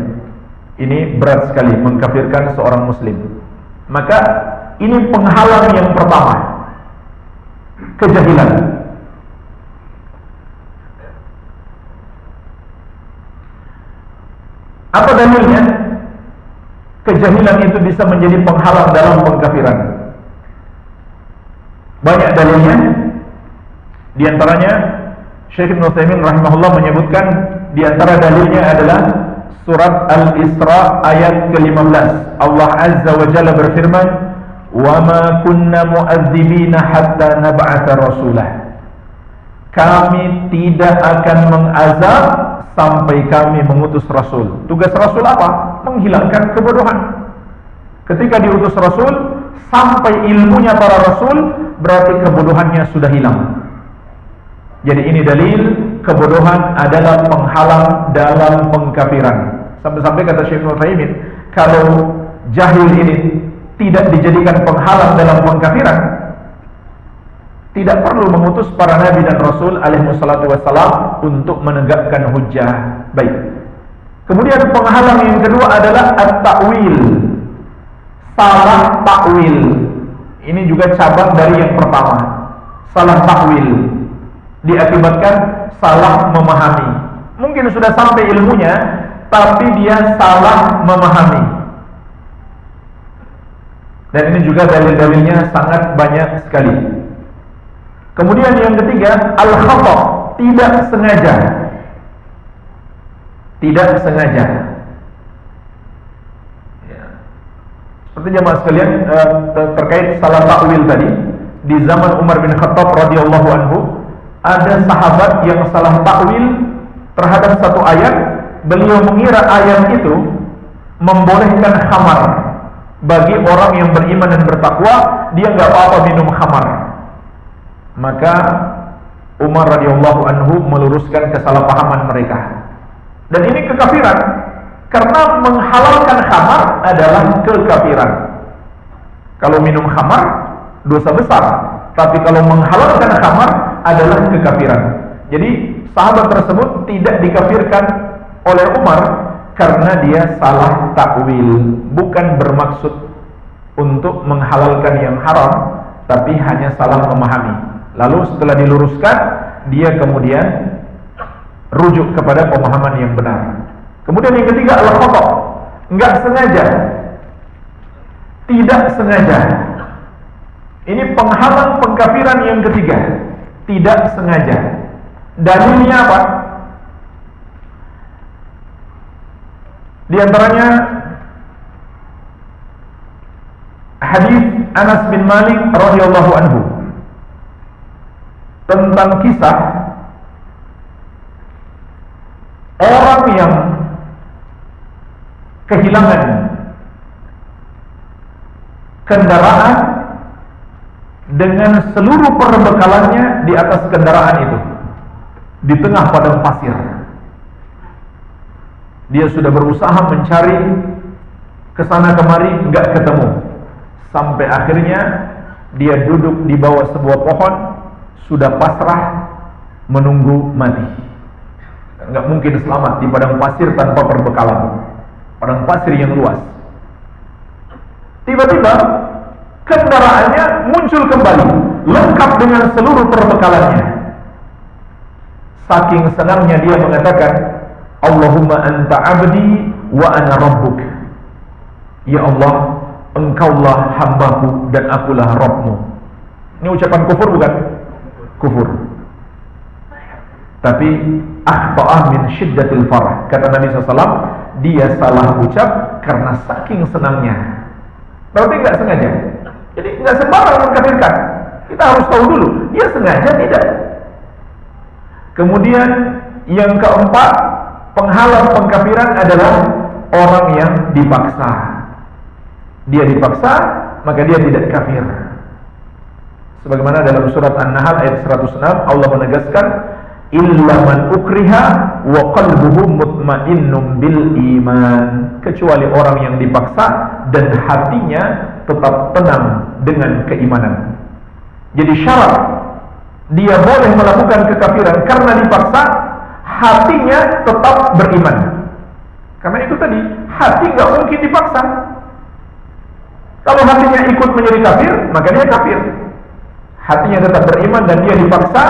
Ini berat sekali mengkafirkan seorang muslim. Maka ini penghalang yang pertama, kejahilan. Apa dalilnya? Kejahilan itu bisa menjadi penghalang dalam pengkafiran. Banyak dalilnya. Di antaranya Syekh Ibnu Utsaimin rahimahullah menyebutkan, di antara dalilnya adalah surat Al-Isra ayat ke-15. Allah Azza wa Jalla berfirman, "Wa ma kunna mu'adzibina hatta nab'atha rasulah." Kami tidak akan mengazab sampai kami mengutus rasul. Tugas rasul apa? Menghilangkan kebodohan. Ketika diutus rasul, sampai ilmunya para rasul, berarti kebodohannya sudah hilang. Jadi ini dalil kebodohan adalah penghalang dalam pengkafiran. Sampai-sampai kata Syekh Ibnu Utsaimin, kalau jahil ini tidak dijadikan penghalang dalam pengkafiran, tidak perlu mengutus para nabi dan rasul alaihi wassalatu wassalam untuk menegakkan hujjah. Baik. Kemudian penghalang yang kedua adalah at-ta'wil. Salah takwil. Ini juga cabang dari yang pertama. Salah takwil diakibatkan salah memahami. Mungkin sudah sampai ilmunya, tapi dia salah memahami. Dan ini juga dalil-dalilnya sangat banyak sekali. Kemudian yang ketiga, al-khata', tidak sengaja. Tidak sengaja. Ya. Seperti jemaah sekalian, terkait salah takwil tadi, di zaman Umar bin Khattab radhiyallahu anhu, ada sahabat yang salah takwil terhadap satu ayat. Beliau mengira ayat itu membolehkan khamar bagi orang yang beriman dan bertakwa, dia nggak apa-apa minum khamar. Maka Umar radhiyallahu anhu meluruskan kesalahpahaman mereka. Dan ini kekafiran, karena menghalalkan khamar adalah kekafiran. Kalau minum khamar dosa besar, tapi kalau menghalalkan khamar adalah kekafiran. Jadi sahabat tersebut tidak dikafirkan oleh Umar karena dia salah takwil, bukan bermaksud untuk menghalalkan yang haram, tapi hanya salah memahami. Lalu setelah diluruskan, dia kemudian rujuk kepada pemahaman yang benar. Kemudian yang ketiga adalah khata', enggak sengaja, tidak sengaja. Ini penghalang pengkafiran yang ketiga, tidak sengaja. Dalilnya apa? Di antaranya hadis Anas bin Malik radhiyallahu anhu tentang kisah orang yang kehilangan kendaraan dengan seluruh perbekalannya di atas kendaraan itu di tengah padang pasir. Dia sudah berusaha mencari kesana kemari, enggak ketemu. Sampai akhirnya dia duduk di bawah sebuah pohon, sudah pasrah menunggu mati. Enggak mungkin selamat di padang pasir tanpa perbekalan, padang pasir yang luas. Tiba-tiba kendaraannya muncul kembali, lengkap dengan seluruh perbekalannya. Saking senangnya dia mengatakan, Allahumma anta abdi wa ana rabbuk. Ya Allah, engkaulah hambaku dan akulah Rabbmu. Ini ucapan kufur bukan? Kufur. Tapi akhta'a min syiddatil farah. Kata Nabi SAW, dia salah ucap karena saking senangnya. Berarti enggak sengaja. Jadi enggak sembarang mengkafirkan. Kita harus tahu dulu, dia sengaja tidak. Kemudian yang keempat, penghalang pengkafiran adalah orang yang dipaksa. Dia dipaksa, maka dia tidak kafir. Sebagaimana dalam surat An-Nahl ayat 106, Allah menegaskan, illa man ukriha wa qalbuhu mutmainnun bil iman, kecuali orang yang dipaksa dan hatinya tetap tenang dengan keimanan. Jadi syarat dia boleh melakukan kekafiran karena dipaksa, hatinya tetap beriman. Karena itu tadi, hati nggak mungkin dipaksa. Kalau hatinya ikut menjadi kafir, maka dia kafir. Hatinya tetap beriman dan dia dipaksa,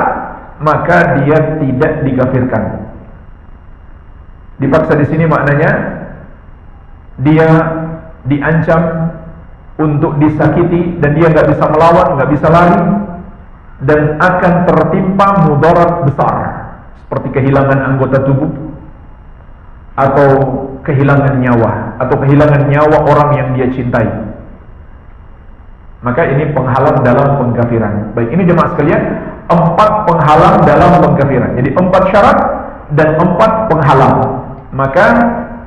maka dia tidak dikafirkan. Dipaksa di sini maknanya dia diancam untuk disakiti dan dia nggak bisa melawan, nggak bisa lari, dan akan tertimpa mudarat besar seperti kehilangan anggota tubuh atau kehilangan nyawa atau kehilangan nyawa orang yang dia cintai. Maka ini penghalang dalam pengkafiran. Baik, ini jemaah sekalian, 4 penghalang dalam pengkafiran. Jadi 4 syarat dan 4 penghalang. Maka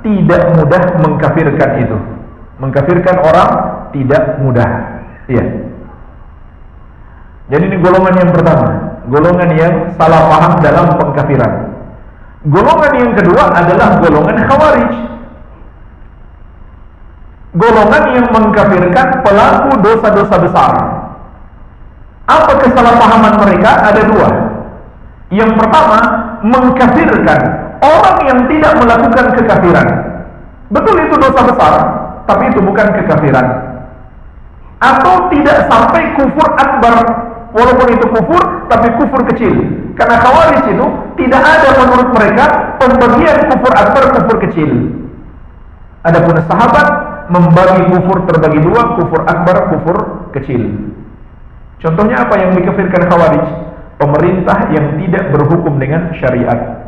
tidak mudah mengkafirkan itu. Mengkafirkan orang tidak mudah. Iya. Jadi ini golongan yang pertama, golongan yang salah paham dalam pengkafiran. Golongan yang kedua adalah golongan Khawarij. Golongan yang mengkafirkan pelaku dosa-dosa besar. Apa kesalahpahaman mereka? Ada 2. Yang pertama, mengkafirkan orang yang tidak melakukan kekafiran. Betul itu dosa besar, tapi itu bukan kekafiran. Atau tidak sampai kufur akbar, walaupun itu kufur, tapi kufur kecil. Karena Khawarij itu tidak ada menurut mereka pembagian kufur akbar, kufur kecil. Adapun sahabat membagi kufur terbagi 2, kufur akbar, kufur kecil. Contohnya apa yang dikafirkan Khawarij? Pemerintah yang tidak berhukum dengan syariat.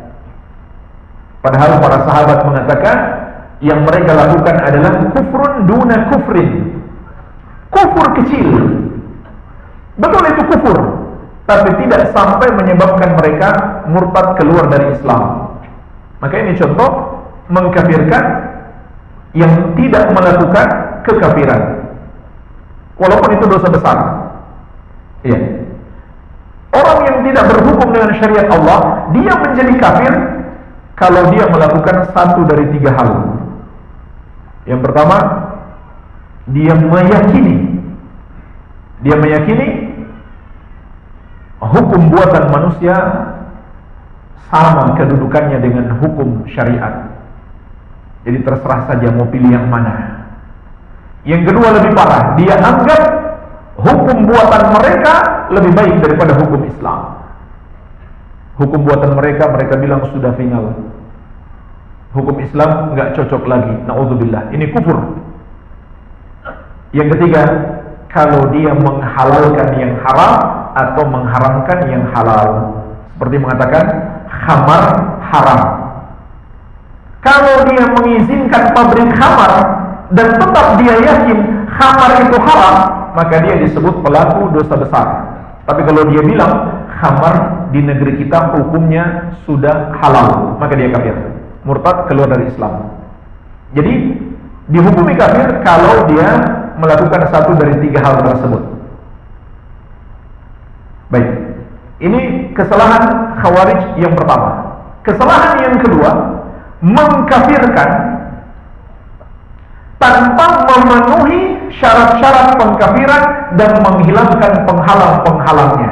Padahal para sahabat mengatakan yang mereka lakukan adalah kufrun duna kufrin, kufur kecil. Betul itu kufur, tapi tidak sampai menyebabkan mereka murtad keluar dari Islam. Maka ini contoh mengkafirkan yang tidak melakukan kekafiran, walaupun itu dosa besar. Iya. Orang yang tidak berhukum dengan syariat Allah, dia menjadi kafir kalau dia melakukan 1 dari 3 hal. Yang pertama, dia meyakini Dia meyakini hukum buatan manusia sama kedudukannya dengan hukum syariat. Jadi terserah saja mau pilih yang mana. Yang kedua lebih parah, dia anggap hukum buatan mereka lebih baik daripada hukum Islam. Hukum buatan mereka bilang sudah final. Hukum Islam nggak cocok lagi. Na'udzubillah. Ini kufur. Yang ketiga, kalau dia menghalalkan yang haram atau mengharamkan yang halal, seperti mengatakan khamar haram. Kalau dia mengizinkan pabrik khamar dan tetap dia yakin khamar itu haram, maka dia disebut pelaku dosa besar. Tapi kalau dia bilang khamar di negeri kita hukumnya sudah halal, maka dia kafir, murtad, keluar dari Islam. Jadi dihukumi kafir kalau dia melakukan satu dari tiga hal tersebut. Baik, ini kesalahan Khawarij yang pertama. Kesalahan yang kedua, mengkafirkan tanpa memenuhi syarat-syarat pengkafiran dan menghilangkan penghalang-penghalangnya.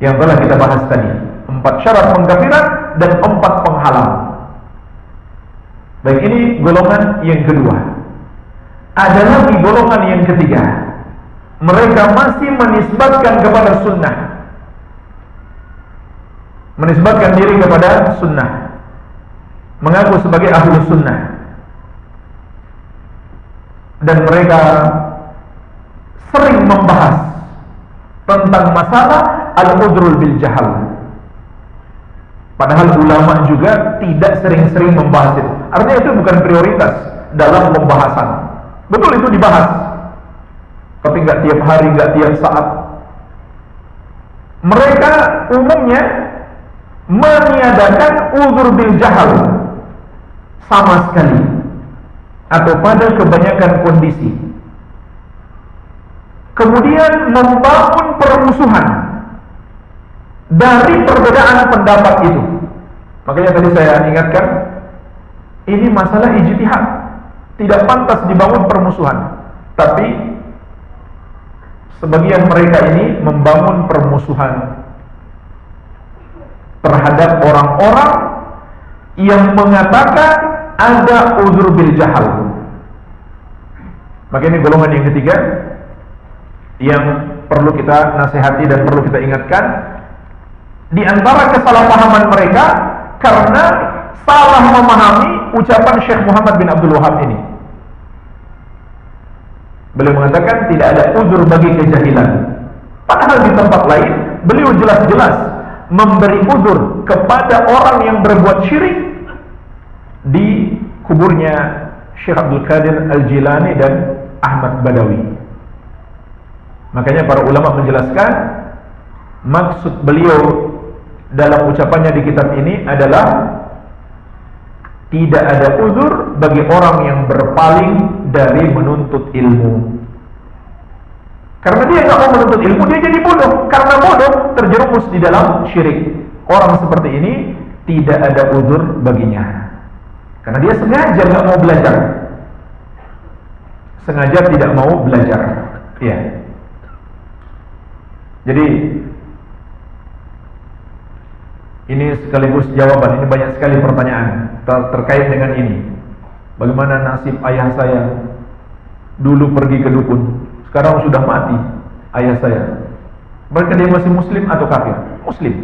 Yang telah kita bahas tadi, 4 syarat pengkafiran dan 4 penghalang. Baik, ini golongan yang kedua. Ada lagi golongan yang ketiga. Mereka masih menisbatkan kepada sunnah, menisbatkan diri kepada sunnah, mengaku sebagai ahlu sunnah, dan mereka sering membahas tentang masalah al-udhrul bil jahal. Padahal ulama juga tidak sering-sering membahas itu. Artinya itu bukan prioritas dalam pembahasan. Betul itu dibahas, tapi nggak tiap hari, nggak tiap saat. Mereka umumnya meniadakan uzur bil jahal sama sekali, atau pada kebanyakan kondisi. Kemudian membangun permusuhan dari perbedaan pendapat itu. Makanya tadi saya ingatkan, ini masalah ijtihad, tidak pantas dibangun permusuhan. Tapi sebagian mereka ini membangun permusuhan terhadap orang-orang yang mengatakan ada uzur bil jahal. Maka ini golongan yang ketiga yang perlu kita nasihati dan perlu kita ingatkan. Di antara kesalahpahaman mereka karena salah memahami ucapan Syekh Muhammad bin Abdul Wahab ini. Beliau mengatakan tidak ada uzur bagi kejahilan. Padahal di tempat lain beliau jelas-jelas memberi uzur kepada orang yang berbuat syirik di kuburnya Syekh Abdul Qadir Al-Jilani dan Ahmad Badawi. Makanya para ulama menjelaskan maksud beliau dalam ucapannya di kitab ini adalah tidak ada uzur bagi orang yang berpaling dari menuntut ilmu. Karena dia tidak mau menuntut ilmu, dia jadi bodoh. Karena bodoh terjerumus di dalam syirik. Orang seperti ini tidak ada uzur baginya, karena dia sengaja tidak mau belajar, sengaja tidak mau belajar. Ya. Jadi ini sekaligus jawaban. Ini banyak sekali pertanyaan terkait dengan ini. Bagaimana nasib ayah saya? Dulu pergi ke dukun, sekarang sudah mati ayah saya. Mereka dia masih muslim atau kafir? Muslim.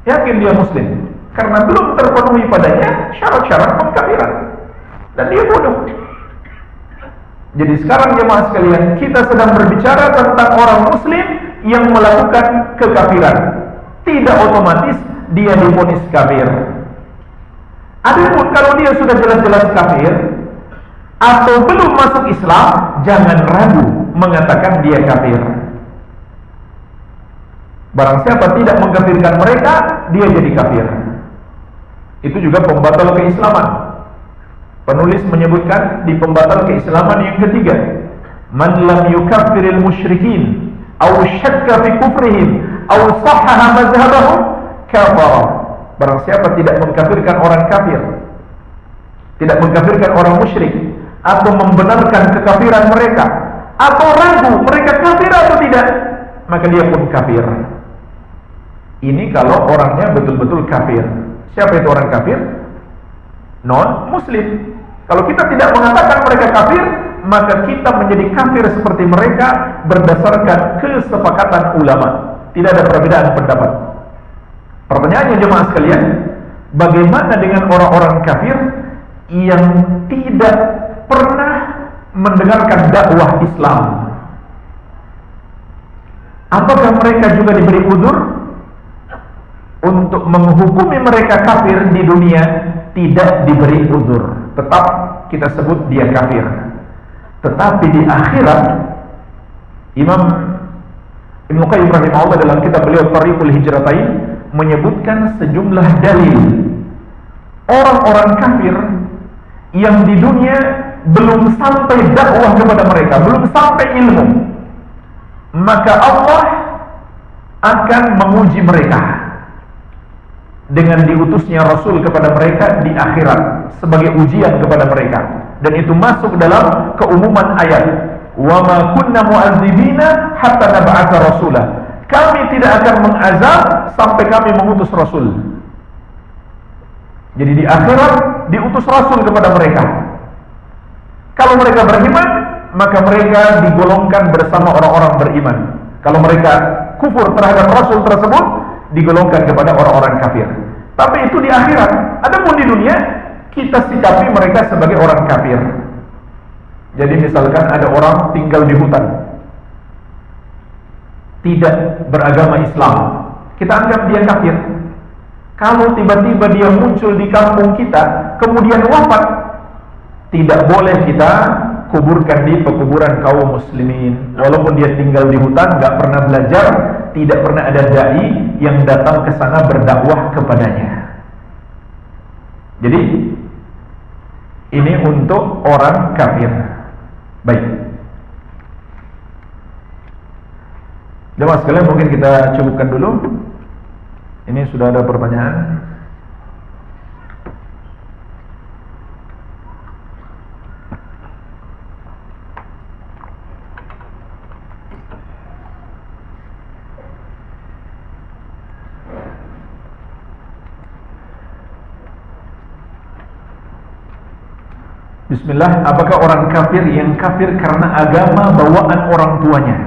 Yakin dia muslim, karena belum terpenuhi padanya syarat-syarat pengkafiran, dan dia bodoh. Jadi sekarang jemaah sekalian, kita sedang berbicara tentang orang muslim yang melakukan kekafiran. Tidak otomatis dia divonis kafir. Adapun kalau dia sudah jelas-jelas kafir atau belum masuk Islam, jangan ragu mengatakan dia kafir. Barang siapa tidak mengkafirkan mereka, dia jadi kafir. Itu juga pembatal keislaman. Penulis menyebutkan di pembatal keislaman yang ketiga, man lam yukaffiril musyrikin aw syakka fi kufrihim aw sahhaha mazhabahum kafara. Barang siapa tidak mengkafirkan orang kafir, tidak mengkafirkan orang musyrik, atau membenarkan kekafiran mereka, atau ragu mereka kafir atau tidak, maka dia pun kafir. Ini kalau orangnya betul-betul kafir. Siapa itu orang kafir? Non muslim. Kalau kita tidak mengatakan mereka kafir, maka kita menjadi kafir seperti mereka berdasarkan kesepakatan ulama. Tidak ada perbedaan pendapat. Pertanyaannya jemaah sekalian, bagaimana dengan orang-orang kafir yang tidak pernah mendengarkan dakwah Islam? Apakah mereka juga diberi uzur? Untuk menghukumi mereka kafir di dunia tidak diberi uzur, tetap kita sebut dia kafir. Tetapi di akhirat, Imam Ibnu Qayyim rahimahullah dalam kitab beliau Thariqul Hijratain menyebutkan sejumlah dalil orang-orang kafir yang di dunia belum sampai dakwah kepada mereka, belum sampai ilmu, maka Allah akan menguji mereka dengan diutusnya Rasul kepada mereka di akhirat sebagai ujian kepada mereka. Dan itu masuk dalam keumuman ayat, wa ma kunna mu'adzibina hatta nab'atsa rasulah. Kami tidak akan mengazab sampai kami mengutus Rasul. Jadi di akhirat diutus Rasul kepada mereka. Kalau mereka beriman, maka mereka digolongkan bersama orang-orang beriman. Kalau mereka kufur terhadap Rasul tersebut, digolongkan kepada orang-orang kafir. Tapi itu di akhirat. Adapun di dunia, kita sikapi mereka sebagai orang kafir. Jadi misalkan ada orang tinggal di hutan, tidak beragama Islam, kita anggap dia kafir. Kalau tiba-tiba dia muncul di kampung kita, kemudian wafat, tidak boleh kita kuburkan di pekuburan kaum muslimin. Walaupun dia tinggal di hutan, gak pernah belajar, tidak pernah ada dai yang datang ke sana berdakwah kepadanya. Jadi ini untuk orang kafir. Baik, jemaah sekalian, mungkin kita cukupkan dulu. Ini sudah ada pertanyaan. Bismillah, apakah orang kafir yang kafir karena agama bawaan orang tuanya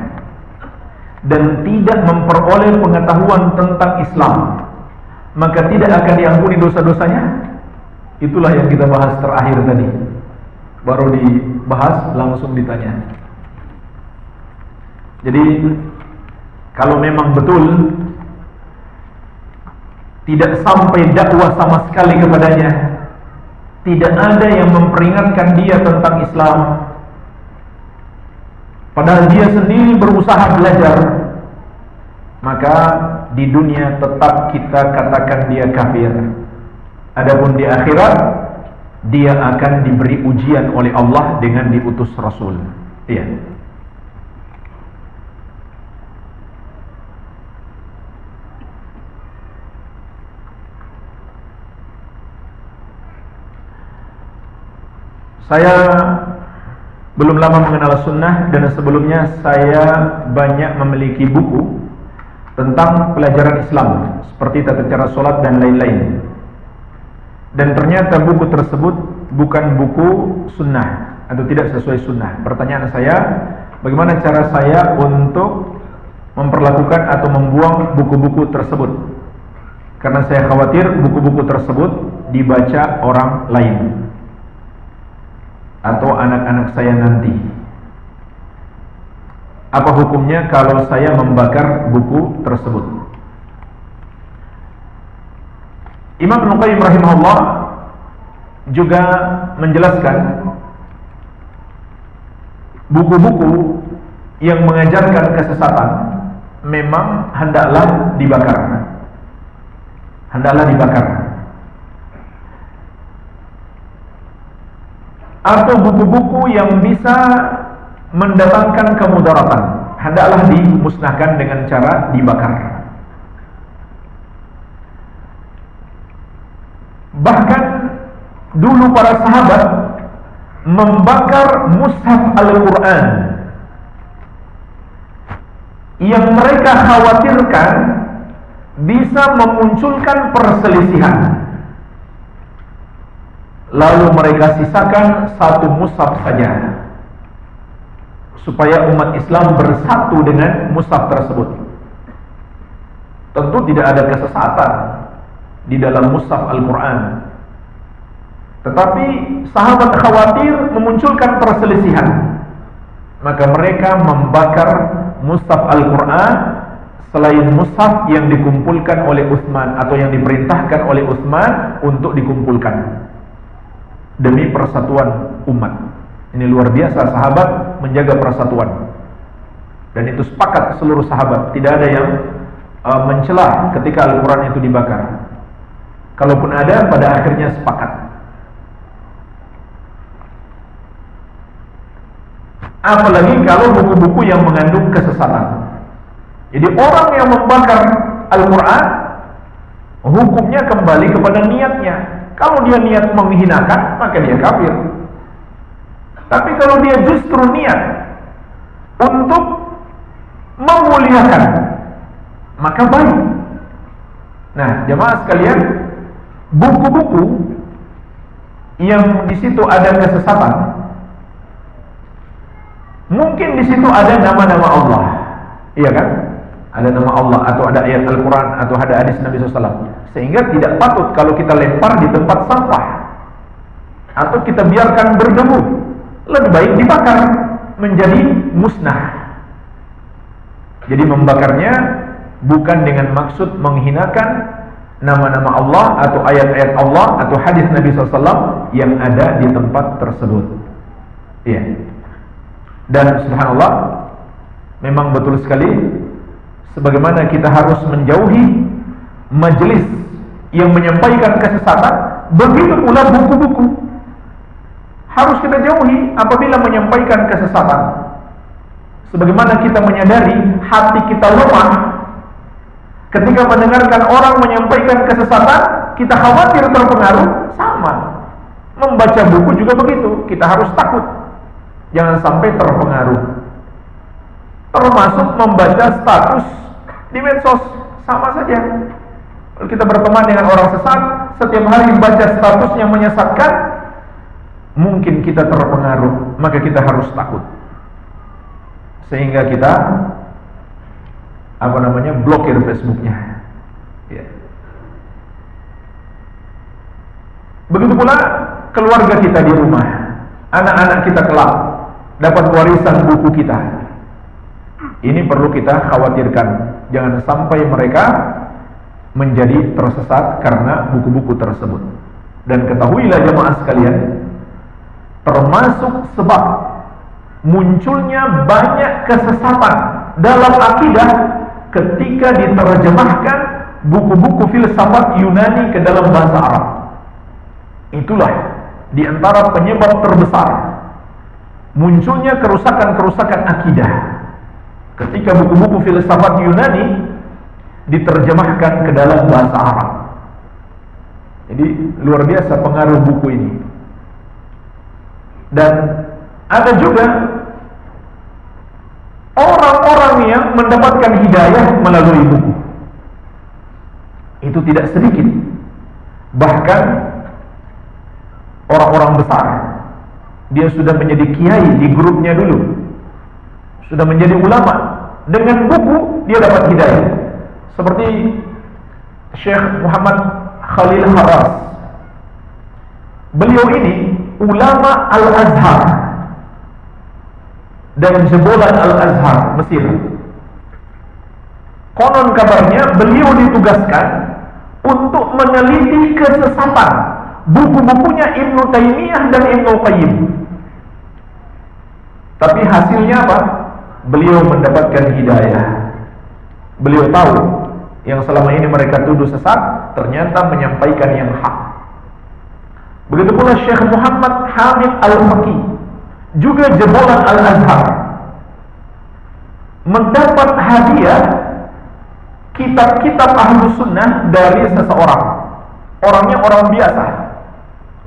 dan tidak memperoleh pengetahuan tentang Islam, maka tidak akan diampuni dosa-dosanya? Itulah yang kita bahas terakhir tadi. Baru dibahas langsung ditanya. Jadi kalau memang betul tidak sampai dakwah sama sekali kepadanya, tidak ada yang memperingatkan dia tentang Islam, padahal dia sendiri berusaha belajar, maka di dunia tetap kita katakan dia kafir. Adapun di akhirat, dia akan diberi ujian oleh Allah dengan diutus Rasul. Iya. Saya belum lama mengenal sunnah, dan sebelumnya saya banyak memiliki buku tentang pelajaran Islam seperti tata cara sholat dan lain-lain. Dan ternyata buku tersebut bukan buku sunnah atau tidak sesuai sunnah. Pertanyaan saya, bagaimana cara saya untuk memperlakukan atau membuang buku-buku tersebut? Karena saya khawatir buku-buku tersebut dibaca orang lain atau anak-anak saya nanti. Apa hukumnya kalau saya membakar buku tersebut? Imam Ibnu Qayyim rahimahullah juga menjelaskan buku-buku yang mengajarkan kesesatan memang hendaklah dibakar. Hendaklah dibakar. Atau buku-buku yang bisa mendatangkan kemudaratan, hendaklah dimusnahkan dengan cara dibakar. Bahkan dulu para sahabat membakar mushaf Al-Quran yang mereka khawatirkan bisa memunculkan perselisihan. Lalu mereka sisakan satu mushaf saja supaya umat Islam bersatu dengan mushaf tersebut. Tentu tidak ada kesesatan di dalam mushaf Al-Quran, tetapi sahabat khawatir memunculkan perselisihan, maka mereka membakar mushaf Al-Quran selain mushaf yang dikumpulkan oleh Utsman atau yang diperintahkan oleh Utsman untuk dikumpulkan demi persatuan umat. Ini luar biasa, sahabat menjaga persatuan, dan itu sepakat seluruh sahabat, tidak ada yang mencela ketika Al-Quran itu dibakar. Kalaupun ada, pada akhirnya sepakat. Apalagi kalau buku-buku yang mengandung kesesatan. Jadi orang yang membakar Al-Quran, hukumnya kembali kepada niatnya. Kalau dia niat menghinakan, maka dia kafir. Tapi kalau dia justru niat untuk memuliakan, maka baik. Nah, jemaah sekalian, buku-buku yang di situ ada kesesatan, mungkin di situ ada nama-nama Allah, iya kan? Ada nama Allah, atau ada ayat Al-Quran, atau ada hadis Nabi SAW, sehingga tidak patut kalau kita lempar di tempat sampah atau kita biarkan berdebu. Lebih baik dibakar menjadi musnah. Jadi membakarnya bukan dengan maksud menghinakan nama-nama Allah atau ayat-ayat Allah atau hadis Nabi SAW yang ada di tempat tersebut. Iya. Dan subhanallah, memang betul sekali, sebagaimana kita harus menjauhi majelis yang menyampaikan kesesatan, begitu pula buku-buku harus kita jauhi apabila menyampaikan kesesatan. Sebagaimana kita menyadari hati kita lemah ketika mendengarkan orang menyampaikan kesesatan, kita khawatir terpengaruh, sama. Membaca buku juga begitu, kita harus takut jangan sampai terpengaruh. Termasuk membaca status di medsos, sama saja. Kalau kita berteman dengan orang sesat, setiap hari baca status yang menyesatkan, mungkin kita terpengaruh, maka kita harus takut, sehingga kita blokir Facebooknya. Ya. Begitu pula keluarga kita di rumah, anak-anak kita kelak dapat warisan buku kita. Ini perlu kita khawatirkan, jangan sampai mereka menjadi tersesat karena buku-buku tersebut. Dan ketahuilah jemaah sekalian, termasuk sebab munculnya banyak kesesatan dalam akidah ketika diterjemahkan buku-buku filsafat Yunani ke dalam bahasa Arab. Itulah di antara penyebab terbesar munculnya kerusakan-kerusakan akidah ketika buku-buku filsafat Yunani diterjemahkan ke dalam bahasa Arab. Jadi luar biasa pengaruh buku ini. Dan ada juga orang-orang yang mendapatkan hidayah melalui buku. Itu tidak sedikit. Bahkan orang-orang besar, dia sudah menjadi kiai di grupnya dulu, sudah menjadi ulama, dengan buku dia dapat hidayah. Seperti Syekh Muhammad Khalil Haras. Beliau ini ulama Al-Azhar dan jebolan Al-Azhar Mesir. Konon kabarnya beliau ditugaskan untuk meneliti kesesatan buku-bukunya Ibnu Taimiyah dan Ibnu Qayyim. Tapi hasilnya apa? Beliau mendapatkan hidayah. Beliau tahu yang selama ini mereka tuduh sesat, ternyata menyampaikan yang hak. Begitu pula Syekh Muhammad Hamid Al-Faqih, juga jebolan Al-Azhar, mendapat hadiah kitab-kitab Ahlus Sunnah dari seseorang. Orangnya orang biasa,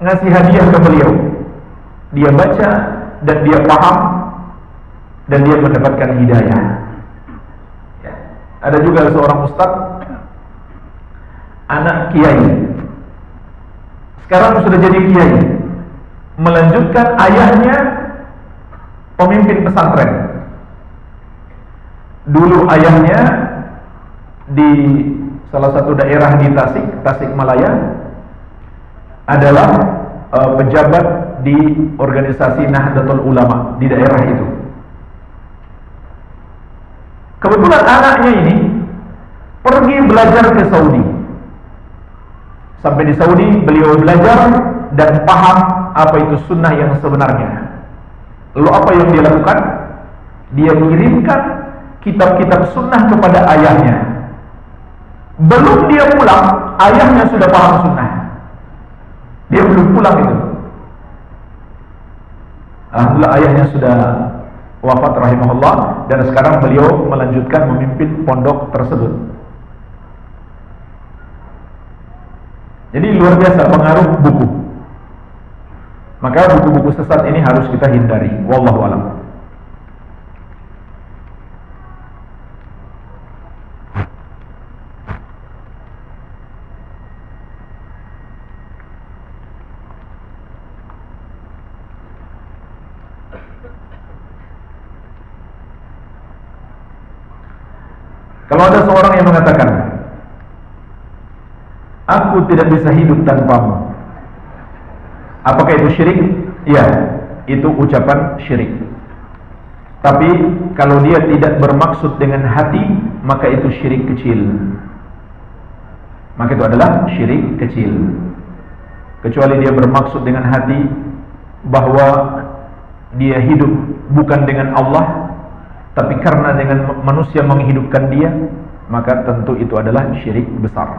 ngasih hadiah ke beliau. Dia baca dan dia paham dan dia mendapatkan hidayah. Ada juga seorang ustadz, anak kiai, sekarang sudah jadi kiai, melanjutkan ayahnya pemimpin pesantren. Dulu ayahnya di salah satu daerah di Tasikmalaya adalah pejabat di organisasi Nahdlatul Ulama di daerah itu. Kebetulan anaknya ini pergi belajar ke Saudi. Sampai di Saudi beliau belajar dan paham apa itu sunnah yang sebenarnya. Lalu apa yang dia lakukan? Dia kirimkan kitab-kitab sunnah kepada ayahnya. Belum dia pulang, ayahnya sudah paham sunnah. Dia belum pulang itu. Alhamdulillah ayahnya sudah wafat rahimahullah, dan sekarang beliau melanjutkan memimpin pondok tersebut. Jadi luar biasa pengaruh buku. Maka buku-buku sesat ini harus kita hindari. Wallahu a'lam. Kalau ada seorang yang mengatakan, aku tidak bisa hidup tanpamu, apakah itu syirik? Ya, itu ucapan syirik. Tapi kalau dia tidak bermaksud dengan hati, maka itu syirik kecil. Maka itu adalah syirik kecil. Kecuali dia bermaksud dengan hati bahwa dia hidup bukan dengan Allah, tapi karena dengan manusia menghidupkan dia, maka tentu itu adalah syirik besar.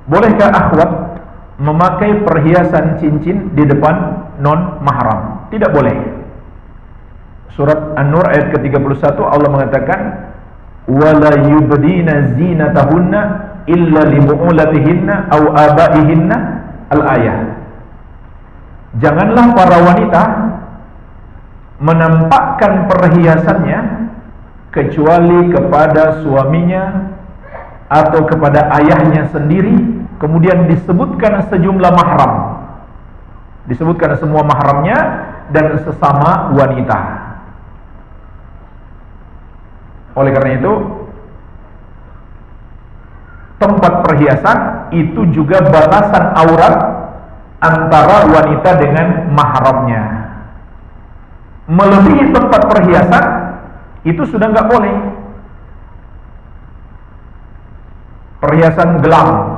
Bolehkah akhwat memakai perhiasan cincin di depan non mahram? Tidak boleh. Surat An-Nur ayat ke-31 Allah mengatakan, wala yubdina zinatahunna illa libu'ulatihinna aw abaihinna, al-ayah. Janganlah para wanita menampakkan perhiasannya kecuali kepada suaminya atau kepada ayahnya sendiri. Kemudian disebutkan sejumlah mahram, disebutkan semua mahramnya dan sesama wanita. Oleh karena itu, tempat perhiasan itu juga batasan aurat antara wanita dengan mahramnya. Melebihi tempat perhiasan itu sudah nggak boleh. Perhiasan gelang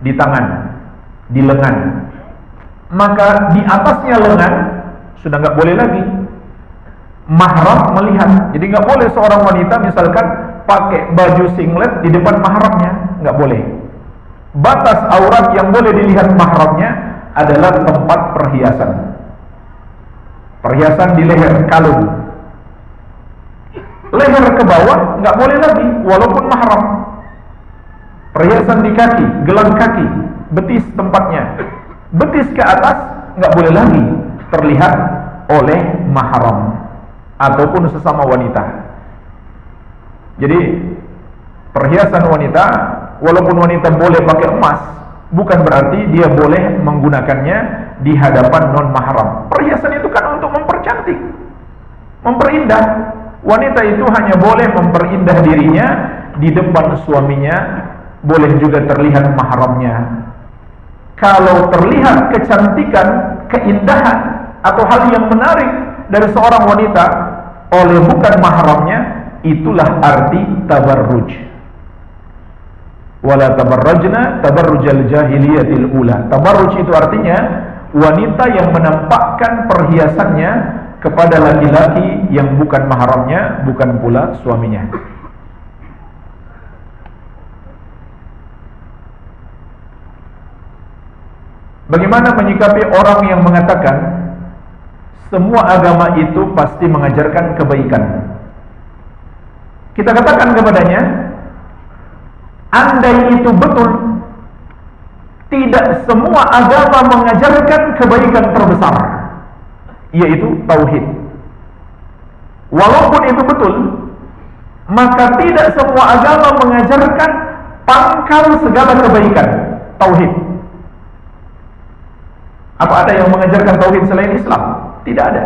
di tangan, di lengan, maka di atasnya lengan sudah nggak boleh lagi. Mahram melihat. Jadi nggak boleh seorang wanita misalkan pakai baju singlet di depan mahramnya, nggak boleh. Batas aurat yang boleh dilihat mahramnya adalah tempat perhiasan. Perhiasan di leher, kalung. Leher ke bawah nggak boleh lagi, walaupun mahram. Perhiasan di kaki, gelang kaki, betis tempatnya. Betis ke atas nggak boleh lagi terlihat oleh mahram ataupun sesama wanita. Jadi perhiasan wanita, walaupun wanita boleh pakai emas, bukan berarti dia boleh menggunakannya di hadapan non mahram. Perhiasan itu kan untuk mempercantik, memperindah. Wanita itu hanya boleh memperindah dirinya di depan suaminya, boleh juga terlihat mahramnya. Kalau terlihat kecantikan, keindahan atau hal yang menarik dari seorang wanita oleh bukan mahramnya, itulah arti tabarruj. Wala tabarrajna tabarrujal jahiliyatil ula. Tabarruj itu artinya wanita yang menampakkan perhiasannya kepada laki-laki yang bukan mahramnya, bukan pula suaminya. Bagaimana menyikapi orang yang mengatakan semua agama itu pasti mengajarkan kebaikan? Kita katakan kepadanya, andai itu betul, tidak semua agama mengajarkan kebaikan terbesar, yaitu tauhid. Walaupun itu betul, maka tidak semua agama mengajarkan pangkal segala kebaikan, tauhid. Apa ada yang mengajarkan tauhid selain Islam? Tidak ada.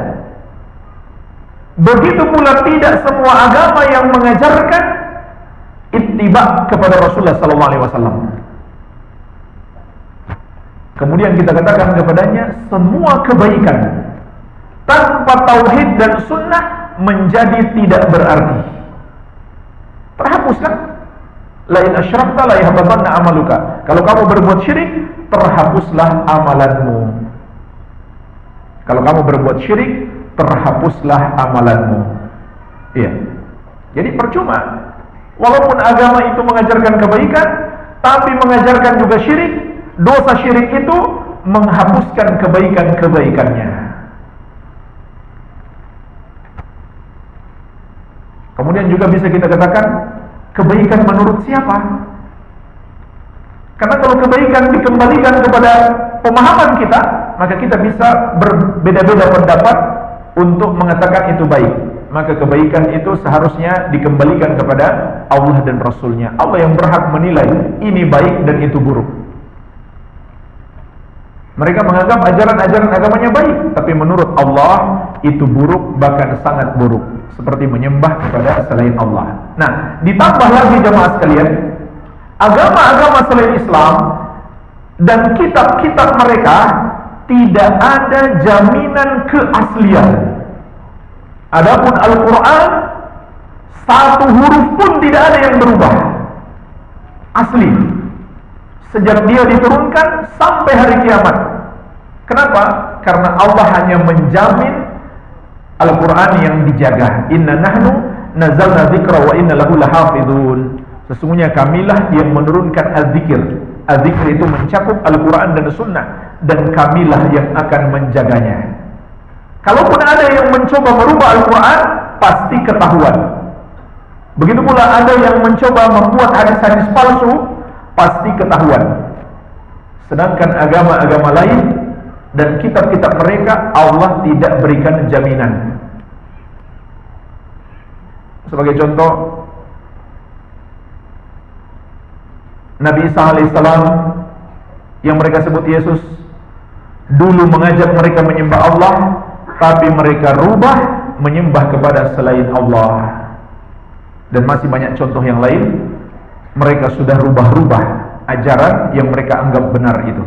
Begitu pula tidak semua agama yang mengajarkan ittiba kepada Rasulullah SAW. Kemudian kita katakan kepadanya, semua kebaikan tanpa tauhid dan sunnah menjadi tidak berarti. Terhapuskan. La in asyrakta la yahbatanna amaluka. Kalau kamu berbuat syirik, terhapuslah amalanmu. Kalau kamu berbuat syirik, terhapuslah amalanmu. Iya. Jadi percuma. Walaupun agama itu mengajarkan kebaikan, tapi mengajarkan juga syirik, dosa syirik itu menghapuskan kebaikan-kebaikannya. Kemudian juga bisa kita katakan, kebaikan menurut siapa? Karena kalau kebaikan dikembalikan kepada pemahaman kita, maka kita bisa berbeda-beda pendapat untuk mengatakan itu baik. Maka kebaikan itu seharusnya dikembalikan kepada Allah dan Rasulnya. Allah yang berhak menilai ini baik dan itu buruk. Mereka menganggap ajaran-ajaran agamanya baik, tapi menurut Allah itu buruk, bahkan sangat buruk, seperti menyembah kepada selain Allah. Nah, ditambah lagi jemaah sekalian, agama-agama selain Islam dan kitab-kitab mereka tidak ada jaminan keaslian. Adapun Al-Quran, satu huruf pun tidak ada yang berubah, asli sejak dia diturunkan sampai hari kiamat. Kenapa? Karena Allah hanya menjamin Al-Quran yang dijaga. Inna nahnu nazalna dzikra wa inna lahu lahafidun. Sesungguhnya kamilah yang menurunkan az-zikir. Az-zikir itu mencakup Al-Quran dan Sunnah, dan kamilah yang akan menjaganya. Kalaupun ada yang mencoba merubah Al-Quran, pasti ketahuan. Begitu pula ada yang mencoba membuat hadis-hadis palsu, pasti ketahuan. Sedangkan agama-agama lain dan kitab-kitab mereka, Allah tidak berikan jaminan. Sebagai contoh, Nabi Isa alaihissalam yang mereka sebut Yesus, dulu mengajak mereka menyembah Allah, tapi mereka rubah menyembah kepada selain Allah. Dan masih banyak contoh yang lain. Mereka sudah rubah-rubah ajaran yang mereka anggap benar itu.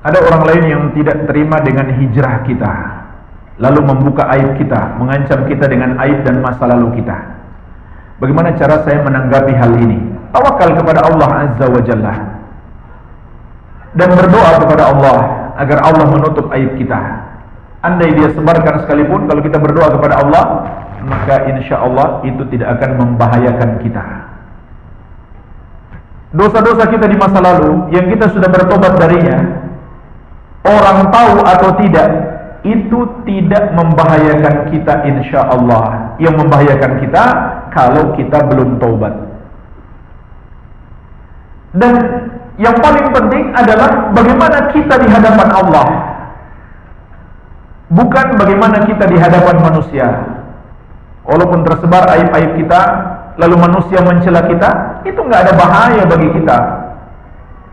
Ada orang lain yang tidak terima dengan hijrah kita, lalu membuka aib kita, mengancam kita dengan aib dan masa lalu kita. Bagaimana cara saya menanggapi hal ini? Tawakal kepada Allah Azza wa Jalla dan berdoa kepada Allah agar Allah menutup aib kita. Andai dia sebarkan sekalipun, kalau kita berdoa kepada Allah, maka insya Allah itu tidak akan membahayakan kita. Dosa-dosa kita di masa lalu yang kita sudah bertobat darinya, orang tahu atau tidak, itu tidak membahayakan kita insya Allah. Yang membahayakan kita kalau kita belum taubat. Dan yang paling penting adalah bagaimana kita di hadapan Allah, bukan bagaimana kita di hadapan manusia. Walaupun tersebar aib-aib kita, lalu manusia mencela kita, itu nggak ada bahaya bagi kita.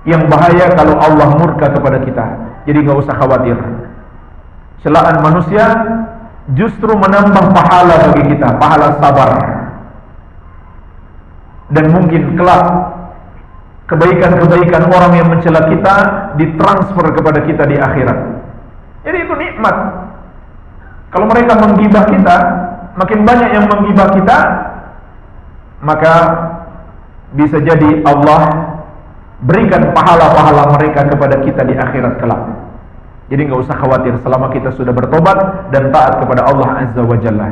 Yang bahaya kalau Allah murka kepada kita. Jadi nggak usah khawatir. Celaan manusia justru menambah pahala bagi kita, pahala sabar. Dan mungkin kelak kebaikan-kebaikan orang yang mencela kita ditransfer kepada kita di akhirat. Jadi itu nikmat. Kalau mereka menggibah kita, makin banyak yang menggibah kita, maka bisa jadi Allah berikan pahala-pahala mereka kepada kita di akhirat kelak. Jadi nggak usah khawatir selama kita sudah bertobat dan taat kepada Allah Azza wa Jalla.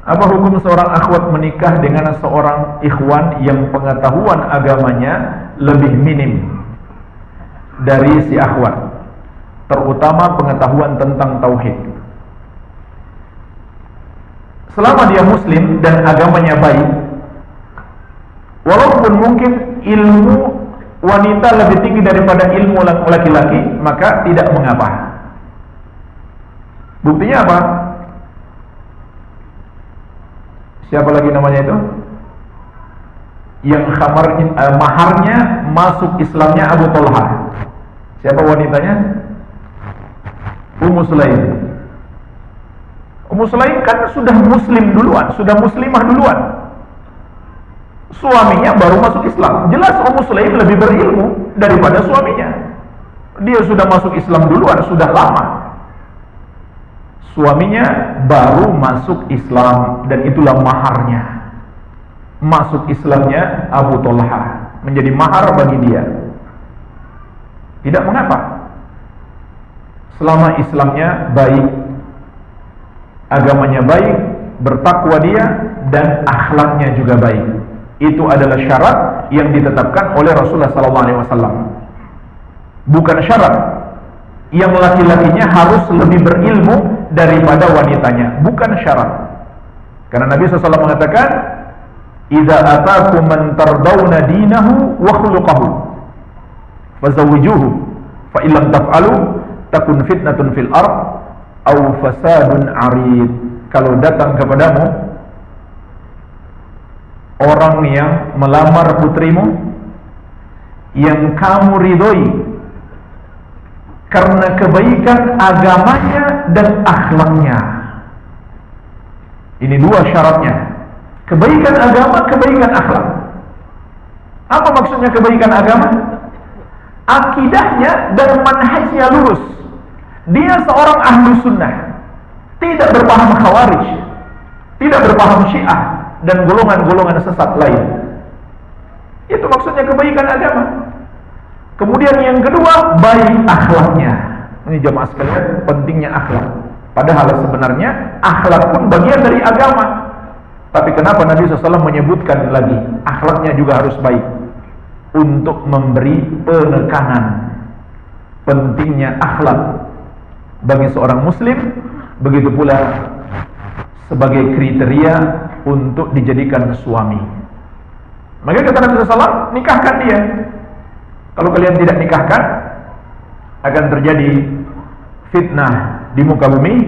Apa hukum seorang akhwat menikah dengan seorang ikhwan yang pengetahuan agamanya lebih minim dari si akhwat, terutama pengetahuan tentang tauhid? Selama dia muslim dan agamanya baik, walaupun mungkin ilmu wanita lebih tinggi daripada ilmu laki-laki, maka tidak mengapa. Buktinya apa? Siapa lagi namanya itu? Yang maharnya masuk Islamnya Abu Talha. Siapa wanitanya? Ummu Sulaim. Ummu Sulaim kan sudah muslim duluan, sudah muslimah duluan. Suaminya baru masuk Islam. Jelas Ummu Sulaim lebih berilmu daripada suaminya. Dia sudah masuk Islam duluan, sudah lama. Suaminya baru masuk Islam, dan itulah maharnya. Masuk Islamnya Abu Talha menjadi mahar bagi dia. Tidak mengapa. Selama Islamnya baik, agamanya baik, bertakwa dia, dan akhlaknya juga baik. Itu adalah syarat yang ditetapkan oleh Rasulullah SAW. Bukan syarat yang laki-lakinya harus lebih berilmu daripada wanitanya, bukan syarat. Karena Nabi SAW mengatakan, "Idza atakum man tardawna dinahu wa khuluquhu fazawwijuhu, fa illam taf'alu takun fitnatun fil ard aw fasadun 'arid." Kalau datang kepadamu orang yang melamar putrimu yang kamu ridhoi karena kebaikan agamanya dan akhlaknya. Ini dua syaratnya. Kebaikan agama, kebaikan akhlak. Apa maksudnya kebaikan agama? Akidahnya dan manhajnya lurus. Dia seorang ahlu sunnah, tidak berpaham khawarij, tidak berpaham syiah dan golongan-golongan sesat lain. Itu maksudnya kebaikan agama. Kemudian yang kedua, baik akhlaknya. Ini jamaah sekalian, pentingnya akhlak. Padahal sebenarnya akhlak pun bagian dari agama. Tapi kenapa Nabi SAW menyebutkan lagi akhlaknya juga harus baik, untuk memberi penekanan pentingnya akhlak bagi seorang muslim, begitu pula sebagai kriteria untuk dijadikan suami. Maka kata Nabi SAW, nikahkan dia. Kalau kalian tidak nikahkan, akan terjadi fitnah di muka bumi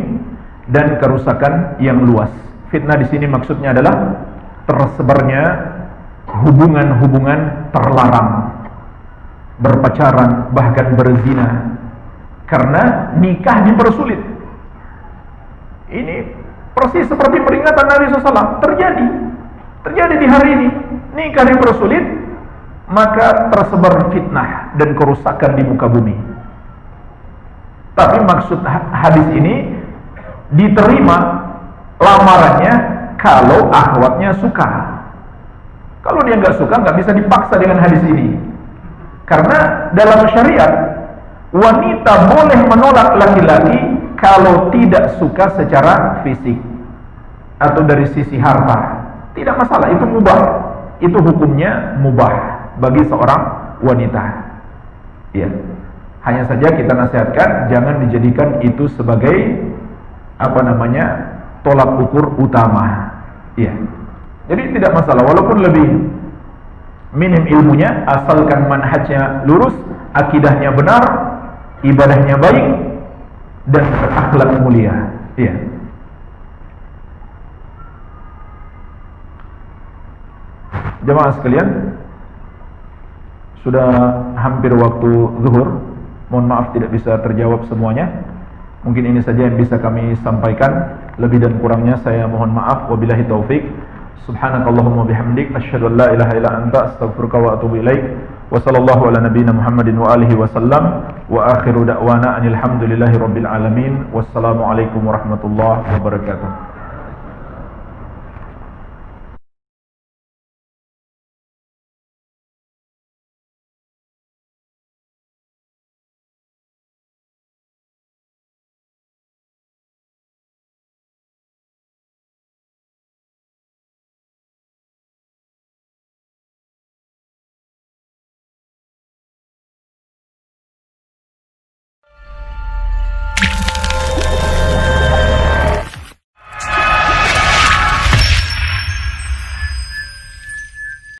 dan kerusakan yang luas. Fitnah di sini maksudnya adalah tersebarnya hubungan-hubungan terlarang, berpacaran, bahkan berzina, karena nikah dipersulit. Ini persis seperti peringatan Nabi SAW terjadi di hari ini. Nikah dipersulit, maka tersebar fitnah dan kerusakan di muka bumi. Tapi maksud hadis ini, diterima lamarannya kalau akhwatnya suka. Kalau dia nggak suka, nggak bisa dipaksa dengan hadis ini. Karena dalam syariat, wanita boleh menolak laki-laki kalau tidak suka secara fisik atau dari sisi harta. Tidak masalah, itu mubah. Itu hukumnya mubah bagi seorang wanita. Ya. Hanya saja kita nasihatkan jangan dijadikan itu sebagai tolak ukur utama. Ya. Jadi tidak masalah walaupun lebih minim ilmunya, asalkan manhajnya lurus, akidahnya benar, ibadahnya baik dan berakhlak mulia. Ya. Jemaah sekalian, sudah hampir waktu zuhur. Mohon maaf tidak bisa terjawab semuanya. Mungkin ini saja yang bisa kami sampaikan. Lebih dan kurangnya saya mohon maaf. Wabillahi taufik. Subhanakallahumma bihamdik, asyhadu an la ilaha illa anta, astaghfiruka wa atubu ilaik. Wa sallallahu ala nabiyyina Muhammadin wa alihi wasallam. Wa akhiru da'wana anil hamdulillahi rabbil alamin. Wassalamu alaikum warahmatullahi wabarakatuh.